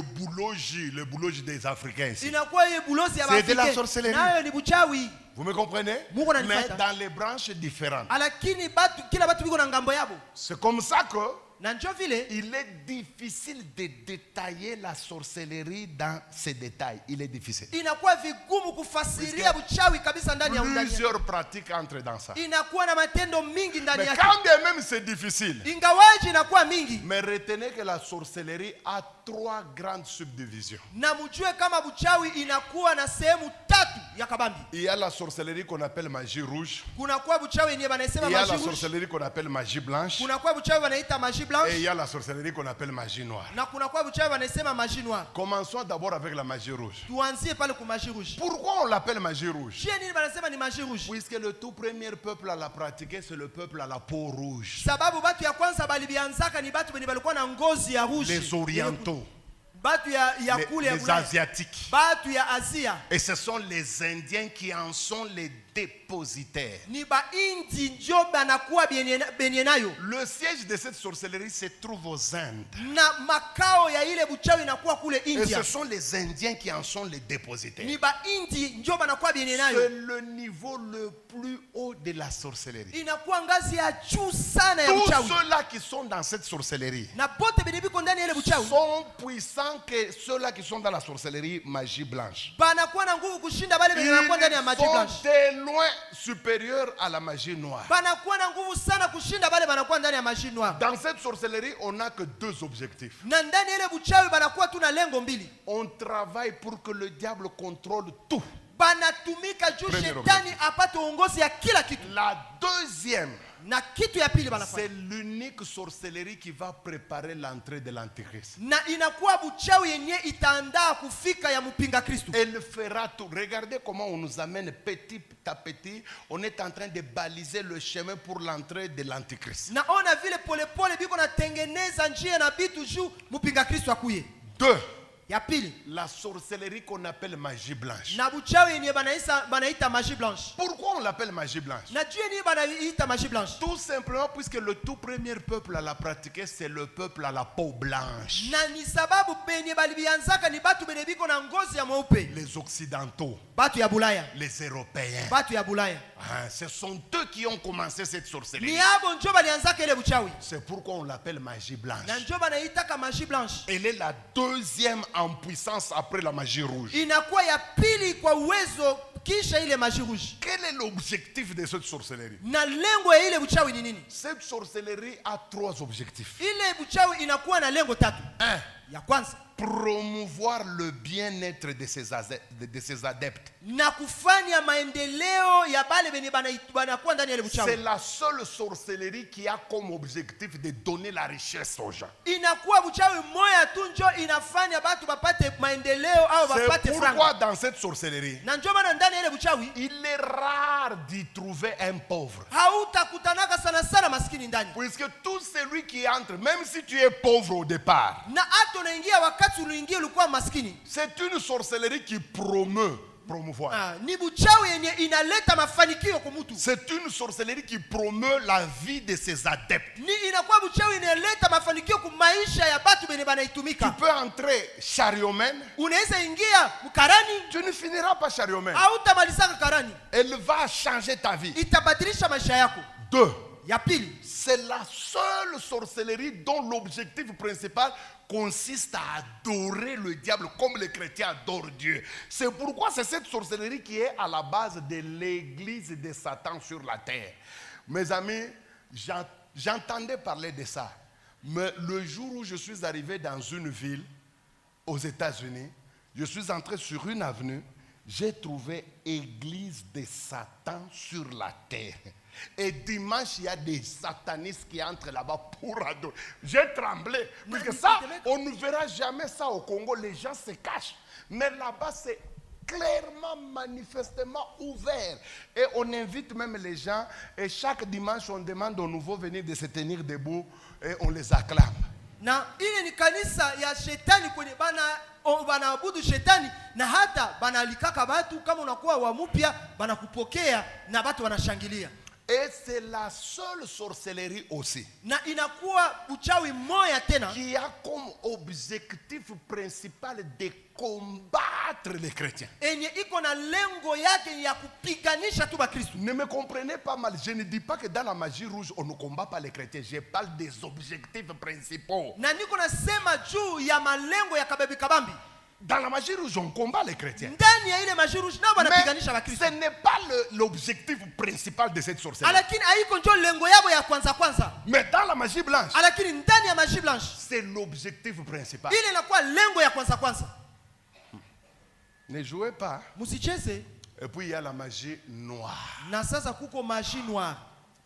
bouloji des Africains ici. Inakuwa hiyo bulozi ya C'est de la Afrika sorcellerie. nayo ni buchawi. Vous me comprenez? Mungu Mais ananifuata. dans les branches différentes. Lakini batu kila batu biko na ngambo yabo, C'est comme ça que na njo vile il est difficile de détailler la sorcellerie dans ses détails. Il est difficile. inakuwa vigumu kufasiria buchawi kabisa ndani ya undani. Plusieurs pratiques entrent dans ça. Inakuwa na matendo mingi ndani Mais yake, quand bien même c'est difficile, ingawaji inakuwa mingi. mais retenez que la sorcellerie a 3 grandes subdivisions. Na mjue kama buchawi inakuwa na sehemu tatu ya kabambi. Il y a la sorcellerie qu'on appelle magie rouge. Kunakuwa buchawi yenyewe banasema Il y a magie la rouge, sorcellerie qu'on appelle magie blanche. kunakuwa buchawi wanaita magie Et il blanche, y a la sorcellerie qu'on appelle magie noire. na kunakuwa buchawi wanasema magie noire. Commençons d'abord avec la magie rouge. Tuanzie pale ku magie rouge. Pourquoi on l'appelle magie rouge? Shie nini banasema ni magie rouge? Puisque le tout premier peuple à la pratiquer, c'est le peuple à la peau rouge. Sababu batu ya kwanza balibianzaka ni batu benye balikuwa na ngozi ya rouge. Les orientaux, Batu ya kule ya les Bulaya. asiatiques. Batu ya Asia. Et ce sont les Indiens qui en sont les dépositaires. Ni ba indi njo banakuwa benye nayo. Le siège de cette sorcellerie se trouve aux Indes. Na makao ya ile buchawi inakuwa kule Et India. ce sont les Indiens qui en sont les dépositaires. Ni ba indi njo banakuwa benye C'est nayo. le niveau le plus haut de la sorcellerie. Inakuwa ngazi ya juu sana ya Tous buchawi. ceux-là qui sont dans cette sorcellerie Na bote benye biko ndani ya ile buchawi sont puissants que ceux-là qui sont dans la sorcellerie magie blanche. banakuwa na nguvu kushinda bale benye banakuwa ndani ya Ils magie sont blanche. de loin supérieur à la magie noire. banakuwa na nguvu sana kushinda bale banakuwa ndani ya magie noire. Dans cette sorcellerie, on n'a que deux objectifs. Na ndani ile buchawi banakuwa tu na lengo mbili. On travaille pour que le diable contrôle tout. Banatumika juu shetani apate uongozi ya kila kitu. La deuxième, Na kitu ya pili banafanya, c'est l'unique sorcellerie qui va préparer l'entrée de l'Antichrist. na inakuwa buchawi yenye itaandaa kufika ya mpinga Kristo. Elle fera tout. Regardez comment on nous amène petit à petit. On est en train de baliser le chemin pour l'entrée de l'Antichrist. Naona vile polepole biko natengeneza njia na bitu juu mpinga Kristo akuye. Deux, Ya pili, la sorcellerie qu'on appelle magie blanche. na buchawi yenye banaita magie blanche. Pourquoi on l'appelle magie blanche? Na juu yenye banaita magie blanche, Tout simplement puisque le tout premier peuple à la pratiquer, c'est le peuple à la peau blanche. na ni sababu benye balibianzaka ni batu benye biko na ngozi ya mweupe, Les Occidentaux, batu ya Bulaya, les Européens. batu ya Bulaya. Ah, ce sont eux qui ont commencé cette Ni sorcellerie. abo njo balianzaka ile buchawi, C'est pourquoi on l'appelle magie blanche. na njo banaitaka magie blanche. Elle est la deuxième en puissance après la magie rouge. Inakuwa ya pili kwa uwezo kisha ile magie rouge. Quel est l'objectif de cette sorcellerie? Na lengo ya ile buchawi ni nini? Cette sorcellerie a trois objectifs. Ile buchawi inakuwa na lengo tatu. Un, Ya kwanza, promouvoir le bien-être de ses adeptes. na kufanya maendeleo ya bale benye banakuwa ndani ya ile C'est buchawi. la seule sorcellerie qui a comme objectif de donner la richesse aux gens. Inakuwa buchawi moya tu njo inafanya batu bapate maendeleo au bapate C'est pourquoi franga. dans cette sorcellerie, Na njo maana ndani ya ile buchawi il est rare d'y trouver un pauvre. hautakutanaka sana sana maskini ndani. Puisque tout celui qui entre, même si tu es pauvre au départ, Na hata unaingia wakati uliingia ulikuwa maskini. c'est une sorcellerie qui promouvoir. Ni buchawi yenye inaleta mafanikio kwa mtu. C'est une sorcellerie qui promeut la vie de ses adeptes. Ni inakuwa buchawi inaleta mafanikio kwa maisha ya batu benye Tu banaitumika. peux entrer chariomène, Unaweza ingia mkarani, tu ne finiras pas chariomène. hautamalizaka karani. Elle va changer ta vie. Itabadilisha maisha yako. Deux, Ya pili, c'est la seule sorcellerie dont l'objectif principal consiste à adorer le diable comme les chrétiens adorent Dieu. C'est pourquoi c'est cette sorcellerie qui est à la base de l'église de Satan sur la terre. Mes amis, j'entendais parler de ça. Mais le jour où je suis arrivé dans une ville aux États-Unis, je suis entré sur une avenue, j'ai trouvé église de Satan sur la terre. Et dimanche, il y a des satanistes qui entrent là-bas pour adorer. J'ai tremblé. Parce que ça, on ne verra jamais ça au Congo. Les gens se cachent. Mais là-bas, c'est clairement, manifestement ouvert. Et on invite même les gens. Et chaque dimanche, on demande aux nouveaux venus de se tenir debout. Et on les acclame. na ile ni kanisa ya shetani kwenye banaabudu shetani, na hata banalikaka batu kama unakuwa wa mpya banakupokea na batu wanashangilia. Et c'est la seule sorcellerie aussi Na inakuwa uchawi moya tena qui a comme objectif principal de combattre les chrétiens. enye iko na lengo yake ya kupiganisha tu bakristo. Ne me comprenez pas mal, je ne dis pas que dans la magie rouge on ne combat pas les chrétiens, je parle des objectifs principaux. Na niko nasema juu ya malengo ya kabebi kabambi. Dans la magie rouge on combat les chrétiens. Ndani ya ile magie rouge nao wanapiganisha Mais bakristo. ce n'est pas l'objectif principal de cette sorcellerie. Lakini haiko njo lengo yabo ya kwanza. Mais dans la magie blanche, Lakini ndani ya magie blanche c'est l'objectif principal. ile inakuwa lengo ya kwanza. Ne jouez pas. Musicheze. Et puis il y a la magie noire. Na sasa kuko magie noire.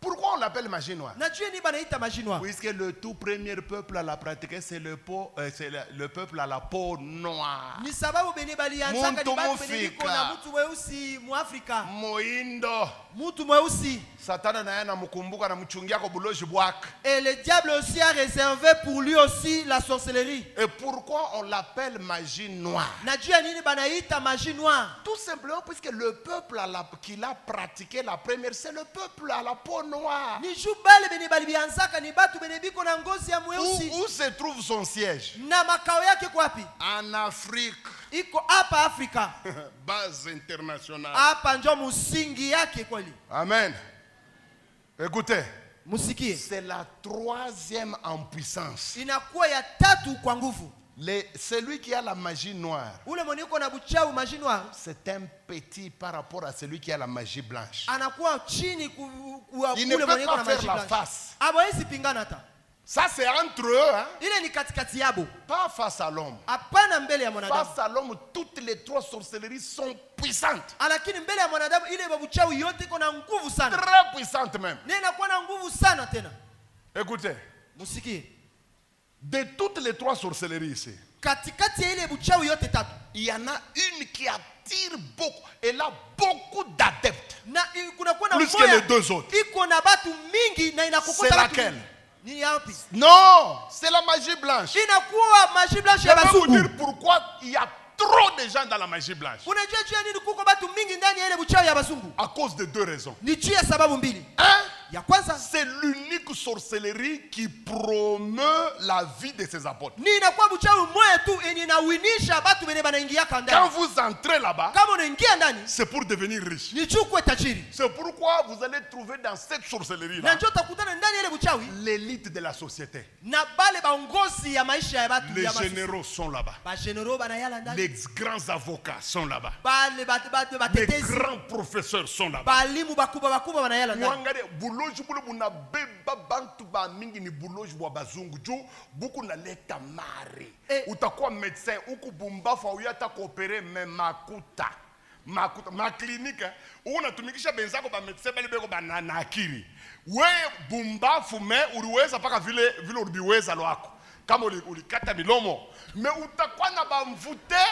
Pourquoi on l'appelle magie noire? Najua ni banaita magie noire. Puisque le tout premier peuple à la pratiquer, c'est le peuple à la peau noire. Ni sababu benye balianzaka ni Muntu batu benye biko na mufika. mtu mweusi muafrika. Moindo. Mtu mweusi. Satana naye anamkumbuka na mchungia kwa buloji bwak. Et le diable aussi a réservé pour lui aussi la sorcellerie. Et pourquoi on l'appelle magie noire? Najua nini banaita magie noire? Tout simplement puisque le peuple qui l'a pratiqué la première, c'est le peuple à la peau noire. Ni jubale benye balianzaka ni batu benye biko na ngozi ya mweusi. Où se trouve son siège? Na makao yake kwapi? En Afrique. Iko hapa Afrika. Base internationale. Hapa njo musingi yake kweli. Amen. Écoutez. Musikie. C'est la troisième en puissance. Inakuwa ya tatu kwa nguvu. Celui qui a la magie noire, ule mwenye uko na buchawi maji noir c'est un petit par rapport à celui qui a la magie blanche. anakuwa chini Il ne ule peut mwenye uko pas na faire maji la blanche. face. Hawezi pingana hata. Ça c'est entre eux, hein? Ile ni katikati yabo. Pas face à l'homme. Hapana mbele ya mwanadamu. Face à l'homme, toutes les trois sorcelleries sont puissantes. Lakini mbele ya mwanadamu ile buchawi yote iko na nguvu sana. Très puissantes même. Na inakuwa na nguvu sana tena. Écoutez, Musikie. de toutes les trois sorcelleries ici, Katikati ya ile buchawi yote tatu, il y en a une qui attire beaucoup. Elle a beaucoup d'adeptes. na kuna kuwa na Plus que les deux autres. iko na batu mingi na inakokota C'est batu laquelle? mingi. Ni yapi? Non, c'est la magie blanche. Inakuwa maji blanche Je ya vais vous bazungu. dire pourquoi il y a trop de gens dans la magie blanche. Unajua juu ya nini kuko batu mingi ndani ya ile buchawi ya bazungu? À cause de deux raisons. Ni juu ya sababu mbili. Un, Ya kwanza, c'est l'unique sorcellerie qui promeut la vie de ses apôtres. ni inakuwa buchawi moja tu yenye inawinisha batu wenye banaingia Quand ndani. vous entrez là-bas, Kama unaingia ndani, c'est pour devenir riche. ni juu kuwe tajiri. C'est pourquoi vous allez trouver dans cette Na sorcellerie-là njoo utakutana ndani ya ile buchawi l'élite de la société. na bale baongozi ya maisha ya batu Les ya masu. généraux sont là-bas. Ba généraux banayala ndani. Les grands avocats sont là-bas. Bale Les batetezi. grands professeurs sont là-bas. Balimu bakubwa banayala ndani. Mwangale buloji bule bunabeba bantu ba mingi ni buloji bwa bazungu juu buku naleta mare. Utakuwa médecin huku bumbafu hauyata koopere me makuta ma clinique unatumikisha benzako ba médecin bale beko banana akili. We bumbafu me uliweza paka vile uliweza lwako kama ulikata milomo me utakuwa na bamvute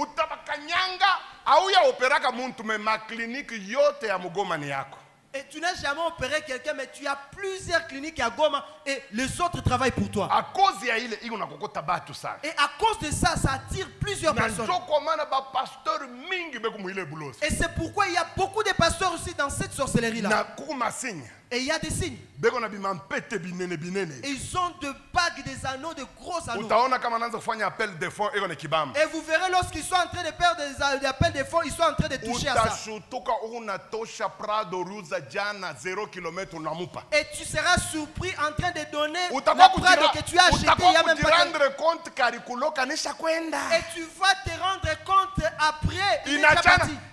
utabakanyanga au ya operaka muntu me ma clinique yote ya Mugoma ni yako. Et tu n'as jamais opéré quelqu'un, mais tu as plusieurs cliniques à Goma et les autres travaillent pour toi. À cause ya ile iko nakokota batu sana. Et à cause de ça, ça attire plusieurs personnes. Na komana ba pasteur mingi beko muile bulosi. Et c'est pourquoi il y a beaucoup de pasteurs aussi dans cette sorcellerie-là. Na kuku masigne. Et il y a des signes. Beko na bimampete binene binene. Et ils ont de bagues, des anneaux, de gros anneaux. Utaona kama anaanza kufanya appel de fonds iko na kibamba. Et vous verrez lorsqu'ils sont en train de faire des appels de fonds, ils sont en train de toucher à ça. Utashutuka unatosha Prado Ruza jana 0 km unamupa. Et tu seras surpris en train de donner Utakuwa la Prado que tu as acheté il y a même pas. rendre compte karikulo kanisha kwenda. Et tu vas te rendre compte après.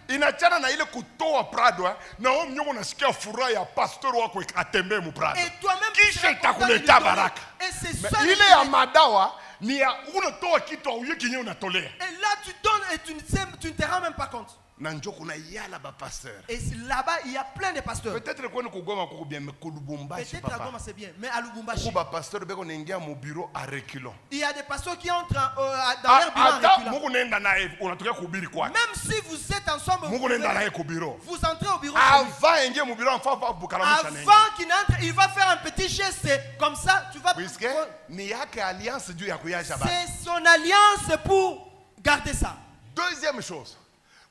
Inachana na ile kutoa Prado na wewe mnyongo unasikia furaha ya pastor wako atembee mu Prado. Et toi-même kisha itakuleta baraka. Et c'est ça. Ile ya madawa ni ya unatoa kitu au yeye kinyo unatolea. Et là tu donnes et tu ne te rends même pas compte. Na njoo kuna yala ba pasteur. Et là-bas il y a plein de pasteurs. Peut-être kwenu kugoma kuko bien kulubumbashi papa. Peut-être à Goma c'est bien, mais à Lubumbashi. Kuba pasteur beko naingia mu bureau à reculons. Il y a des pasteurs qui entrent dans leur bureau en reculant. Mungu nenda naye unatokea kuhubiri kwake. Même si vous êtes ensemble, Mungu nenda naye ku bureau. vous entrez au bureau. Avant ingie mu bureau enfin bukalamisha nini. Avant qu'il n'entre, il va faire un petit geste comme ça, tu vas. Puisque ni yake alliance juu ya kuyaja ba. C'est son alliance pour garder ça. Deuxième chose.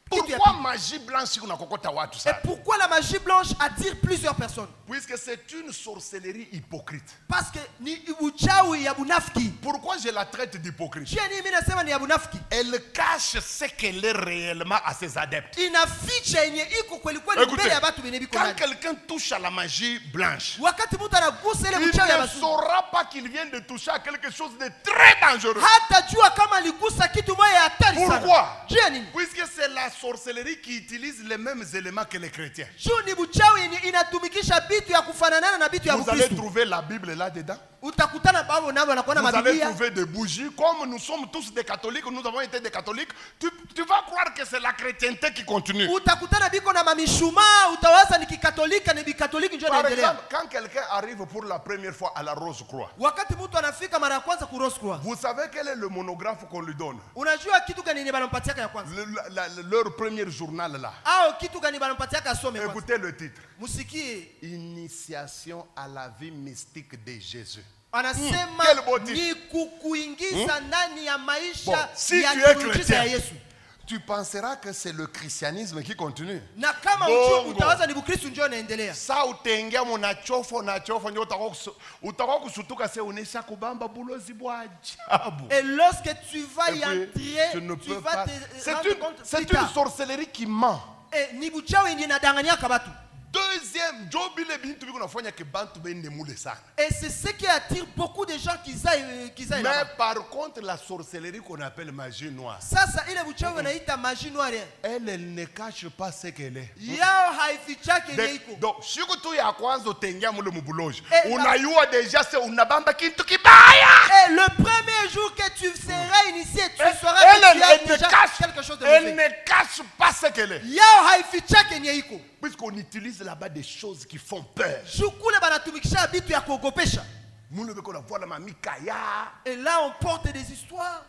Pourquoi magie blanche unakokota watu Et sana? pourquoi la magie blanche attire plusieurs personnes? Puisque c'est une sorcellerie hypocrite. Parce que ni uchawi ya bunafiki. Pourquoi je la traite d'hypocrite? Mimi nasema ni ya bunafiki. Elle cache ce qu'elle est réellement à ses adeptes. Inaficha yenye iko kweli kweli mbele ya watu wenye biko quand ndani. quelqu'un touche à la magie blanche, Wakati mtu anagusa ile il uchawi ya ne bazungu, saura pas qu'il vient de toucher à quelque chose de très dangereux. hata jua kama aligusa kitu moja ya hatari sana. Pourquoi? Jua nini? Puisque c'est la sorcellerie qui utilise les mêmes éléments que les chrétiens. Juu ni uchawi yenye inatumikisha bitu ya kufanana na bitu ya Vous allez Ukristo. trouver la Bible là-dedans. Utakutana babo nabo wanakuwa na Vous allez mabiblia. trouver des bougies. Comme nous sommes tous des catholiques, nous avons été des catholiques, tu vas croire que c'est la chrétienté qui continue. Utakutana biko na mamishuma, utawaza ni kikatolika ni bikatoliki njoo Par naendelea. exemple, quand quelqu'un arrive pour la première fois à la Rose-Croix, Wakati mtu anafika mara ya kwanza ku Rose Croix, vous savez quel est le monographe qu'on lui donne? unajua kitu gani ni banampatia ya kwanza? Leur premier journal là. Au kitu gani banampatia asome kwanza? Écoutez le titre. Musikie. Initiation à la vie mystique de Jésus. Anasema Quel beau titre. ni kukuingiza ndani ya maisha si ya tu es miujiza chrétien, ya Yesu. tu penseras que c'est le christianisme qui continue. Na kama Bongo. utawaza ni Bukristo njoo naendelea. Sa utaingia munachofu ndio utakuwa kusutuka se unesha kubamba bulozi bwa ajabu. Et lorsque tu vas Et y puis, entrer, tu ne tu peux vas pas. te rendre compte C'est plus une tard. sorcellerie qui ment. Et ni buchawi ndiye inadanganyaka watu. Deuxième, jobile bintu biko nafanya ke bantu bende mule sana. Et c'est ce qui attire beaucoup de gens qui aillent Mais là-bas. par contre, la sorcellerie qu'on appelle magie noire, Sasa ile buchawi wanaita magie noire. elle ne cache pas ce qu'elle est. Yao haifichake yenye iko. Donc, siku tu ya kwanza utengia mule mubuloji, Eh, unayua deja se unabamba kintu kibaya. Et le premier jour que tu seras initié, tu sauras Elle, que tu as elle ne déjà cache, quelque chose de elle mauvais. ne cache pas ce qu'elle est. Yao haifichake yenye iko. Puisqu'on utilise là-bas des choses qui font peur. Shukule banatumikisha bitu ya kuogopesha. Mule beko na voila mamikaya, Et là on porte des histoires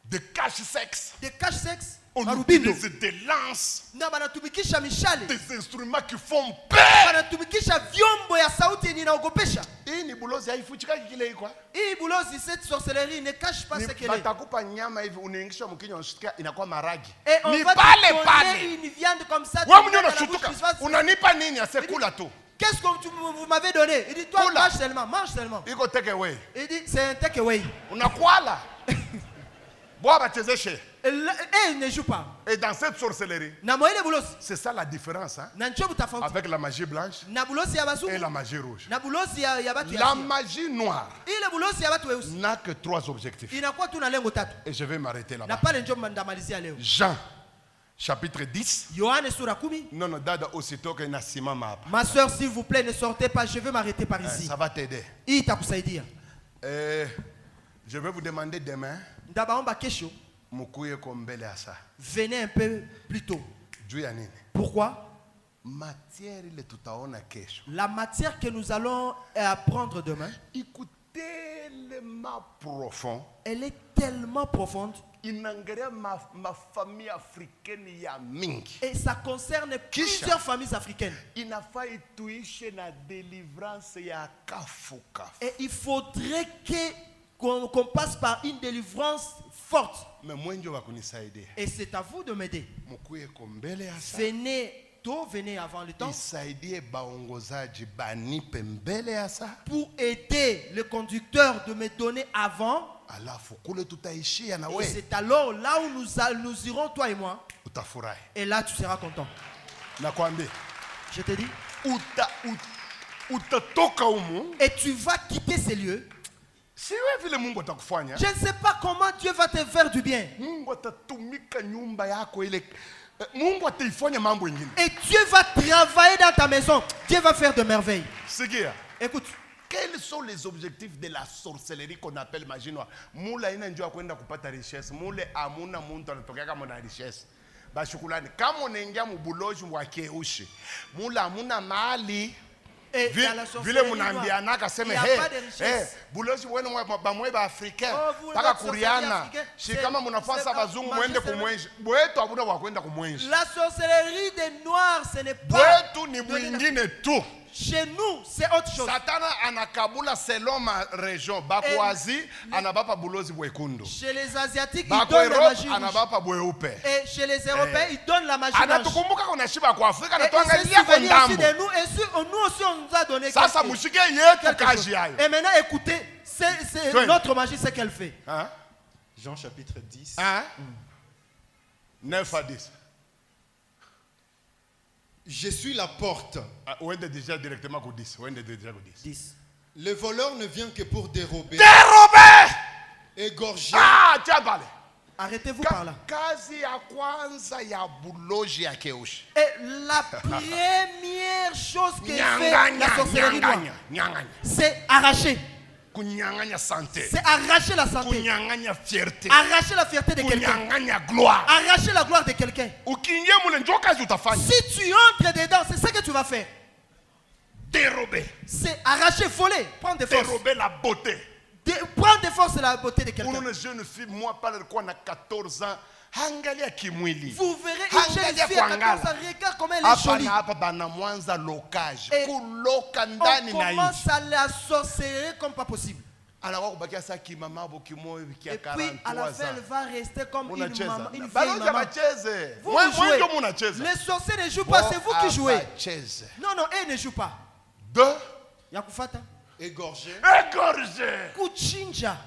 de cache-sexe. de cache-sexe. On Marubindo. utilise des lances, Na banatumikisha mishale. des instruments qui font peur. Banatumikisha vyombo ya sauti yenye inaogopesha. Hii ni bulozi haifuchikaki kile iko. Hii bulozi, cette sorcellerie ne cache pas ce qu'elle est. Batakupa nyama hivi unaingisha mkinywa unasikia inakuwa maragi. Et on Ni va te pale donner pale. une viande comme ça. Wewe tu mwenyewe mets dans la unashutuka. bouche, tu vas- Unanipa nini asekula tu? Qu'est-ce que vous m'avez donné? Il dit, toi, Kula. mange seulement, mange seulement. Iko take away. Il dit, c'est un takeaway. Unakwala. Bwa bachezeshe. Et il ne joue pas. Et dans cette sorcellerie, Na moile bulosi. c'est ça la différence hein, Na nchobu tofauti. avec la magie blanche Na bulosi ya et bazungu. la magie rouge. Na bulosi ya batu ya La Asia. magie noire Ile bulosi ya batu weusi. n'a que 3 objectifs. Inakuwa tu na lengo tatu. Et je vais m'arrêter Na là-bas. pale njo ndamalizia leo. Jean, chapitre 10. Yohane sura 10. Non, non, dada aussitôt que nasimama hapa. Ma soeur, s'il vous plaît, ne sortez pas. Je vais m'arrêter par ici. Ça va t'aider. Hii itakusaidia. Je vais vous demander demain, Ndabaomba kesho, mukuye kombele asa. venez un peu plus tôt. Juu ya nini? Pourquoi? Matière ile tutaona kesho. La matière que nous allons apprendre demain, Iko tellement profond. elle est tellement profonde Inaangalia ma famille africaine ya mingi. et ça concerne Kisha. plusieurs familles africaines. Inafaa ituishe na délivrance ya kafu kafu. Et il faudrait qu'on passe par une délivrance forte. Mais mwenjo wa kunisaidia. Et c'est à vous de m'aider. Mukuye kombele asa. Venez tôt, venez avant le temps Isaidie baongozaji banipe mbele asa. pour aider le conducteur de me donner avant. Alafu kule tutaishia na Et we. c'est alors là où nous irons, toi et moi. Utafurahi. Et là, tu seras content. Nakwambia. Je te dis. Utatoka humu. Et tu vas quitter ces lieux. Si wewe vile Mungu atakufanya. Je ne sais pas comment Dieu va te faire du bien. Mungu atatumika nyumba yako ile. Mungu ataifanya mambo mengine. Et Dieu va travailler dans ta maison. Dieu va faire de merveilles. Sikia. Écoute, Quels sont les objectifs de la sorcellerie qu'on appelle magie noire? Mula ina njua kwenda kupata richesse. Mule amuna muntu anatokea kama na richesse. Bashukulani. Kama unaingia mubuloji wa keushi. Mula amuna mali. et dans la sorcellerie Vile munaambiana noire, akasema il n'y a hey, pas de richesse. buloji wenu bamwe ba africain Oh, vous, paka votre sorcellerie kuriana africaine, si c'est- kama mnafasa c'est bazungu comme mwende magie, kumwenji bwetu abuna wa kwenda kumwenji La sorcellerie des Noirs, ce n'est pas. bwetu ni donné dans- mwingine tu. Chez nous, c'est autre chose. Satana anakabula selon ma région. Bako Asie anabapa bulozi bwekundu. Chez les Asiatiques, ils Bako donnent la Europe magie rouge. anabapa bweupe. Et chez les Européens, ils donnent la magie blanche. Anatukumbuka kuna shiba kwa Afrika na Et il s'est tuangalia kwa souvenu aussi ndambo. de nous. Et nous aussi, on nous a donné Sasa quelque mushike yetu chose. kaji yayo. Et maintenant, écoutez, c'est Toi. notre magie, ce qu'elle fait. Hein? Jean chapitre 10. Hein? 9 à 10. Je suis la porte. Ou est déjà directement au 10. Ou est déjà au 10. 10. Le voleur ne vient que pour dérober, Dérober! égorger Ah, tiens parlé. Arrêtez-vous par là. Kazi ya kwanza ya buloji ya keushi. Et la première chose que fait Nyanganya, la sorcellerie noire, nyanganya, nyanganya. c'est arracher. Kunyanganya santé. C'est arracher la santé. Kunyanganya fierté. Arracher la fierté de quelqu'un. Kunyanganya gloire. Arracher la gloire de quelqu'un. Ukiingia mule ndio kazi utafanya. Si tu entres dedans, c'est ça que tu vas faire. Dérober. C'est arracher, voler, prendre des forces. Dérober la beauté. Prendre des forces et la beauté de Pour quelqu'un. une jeune fille, moi, pas le quoi, na 14 ans, angalia kimwili. Vous verrez une jeune Angalia fille à 14 kuangala. ans, regarde comment elle est jolie. Hapa bana mwanza lokaji. Et Kuloka On ndani na commence nje. à la sorcellerie comme pas possible. Anakuwa kubakia saa kimamabo kimoyo kia Et puis 43 à la fin, elle ans. va rester comme une Unacheza. maman, une vieille Balozi maman. bacheze. Vous, Mwe vous jouez. ndio munacheza. Les sorciers ne jouent pas, c'est vous qui jouez. Bacheze. Non, non, eux ne jouent pas. 2. Yakufata. égorger, Égorger. Kuchinja.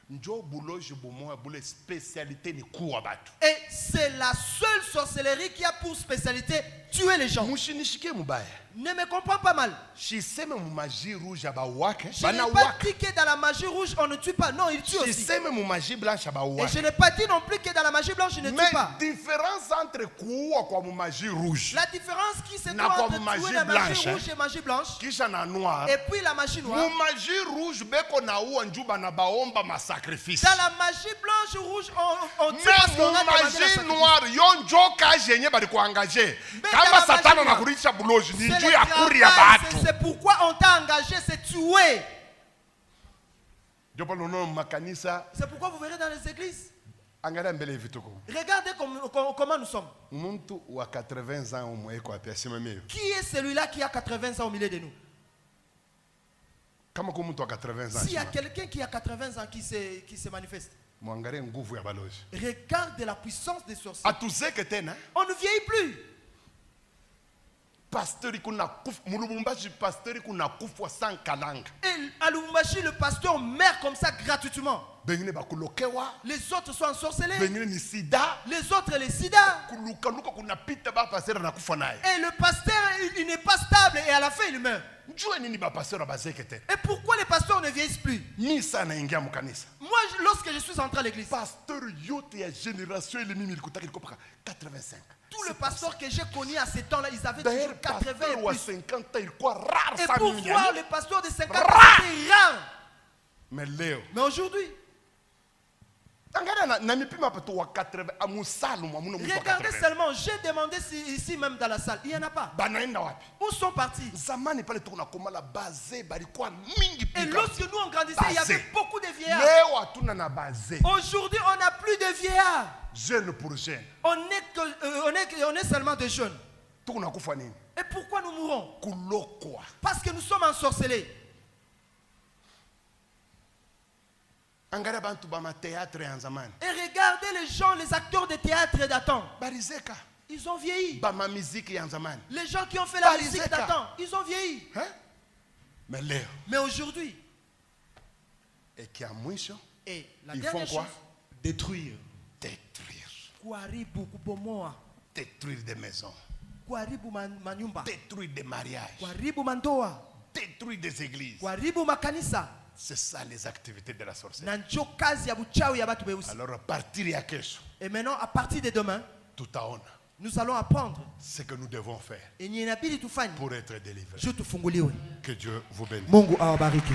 njo buloji bomoya bule spécialité ni kuwa batu. Et c'est la seule sorcellerie qui a pour spécialité tuer les gens. Mushinishike mubaya. Ne me comprends pas mal. Shiseme mu magie rouge abawake. Je n'ai pas dit que dans la magie rouge on ne tue pas. Non, il tue aussi. Shiseme mu magie blanche Et abawake. je n'ai pas dit non plus que dans la magie blanche je ne tue pas. Mais différence entre kuwa kwa mu magie rouge. La différence qui se Na trouve kwa entre magie tuer la blanche, magie rouge et magie blanche Kisha na noir. et puis la magie noire. Mu magie rouge beko na uwa njuba na baomba ma sacrifice. Dans la magie blanche rouge on tue parce Mais qu'on a mu demandé la magie sacrifice. noire yon joka jenye bali kuangaje. Mais Kama dans la satana magie na noire, kurisha buloji ni C'est njuu le ya kuri ya travail, batu. c'est pourquoi on t'a engagé, c'est tuer. Jopa nono makanisa C'est pourquoi vous verrez dans les églises. angalia mbele vituko. Regardez comment nous sommes. Muntu wa 80 ans umweko api asimamio. Qui est celui-là qui a 80 ans au milieu de nous? Kama kwa muntu wa 80 ans. S'il y a quelqu'un qui a 80 ans qui se manifeste, Mwangalie nguvu ya balozi. regarde la puissance des sorciers. Atuzeke tena. On ne vieillit plus. Pasteur kuna kufa mulubumbashi pasteur kuna kufa sans kalanga. Et à Lubumbashi, le pasteur meurt comme ça gratuitement. Bengine bakulokewa. Les autres sont ensorcelés. Bengine ni sida. Les autres, les sida. Kuluka luka kuna pita ba pasteur na kufa naye. Et le pasteur, il n'est pas stable et à la fin, il meurt. Njue nini ba pasteur bazeke tena. Et pourquoi les pasteurs ne vieillissent plus? Misa na ingia mukanisa. Moi, lorsque je suis entré à l'église, Pasteur yote ya génération ile mimi likutaka likopaka 85. tous les pasteurs que j'ai connus à ce temps-là, ils avaient toujours D'ailleurs 80 pasteur et wa plus. 50 ans ilikuwa rare Et sana pour mimi. voir les pasteurs de 50 ans, Rare. c'était rare. Mais leo Mais aujourd'hui, angalia na mipima pato wa 80 amusalu mwa muno mtu wa regardez 80. seulement, j'ai demandé ici même dans la salle, il n'y en a pas. Banaenda wapi? Où sont partis? Zamani pale tuko nakomala baze balikuwa mingi Et pika. lorsque nous on grandissait, il y avait beaucoup de vieillards. Leo hatuna na baze. Aujourd'hui, on n'a plus de vieillards. Jeune pour jeune. On est seulement des jeunes. Tuko nakufa nini? Et pourquoi nous mourons? Kulokwa. Parce que nous sommes ensorcelés. Angalia bantu ba ma théâtre ya zamani. Et regardez les gens, les acteurs de théâtre d'antan. Barizeka. Ils ont vieilli. Ba ma musique ya zamani. Les gens qui ont fait la Barizeka. musique d'antan, ils ont vieilli. Hein? Mais leo Mais aujourd'hui, et qui a mwisho et la ils dernière font quoi? chose, Détruire. Détruire. kuharibu kubomoa, Détruire des maisons. kuharibu manyumba, Détruire des mariages. kuharibu mandoa, Détruire des églises. kuharibu makanisa. C'est ça les activités de la sorcellerie. Na njo kazi ya buchawi ya batu beusi. Alors à partir ya kesho Et maintenant, à partir de demain, tutaona nous allons apprendre ce que nous devons faire yenye inabidi tufanye pour être délivrés. juu tufunguliwe. Que Dieu vous bénisse. Mungu awabariki.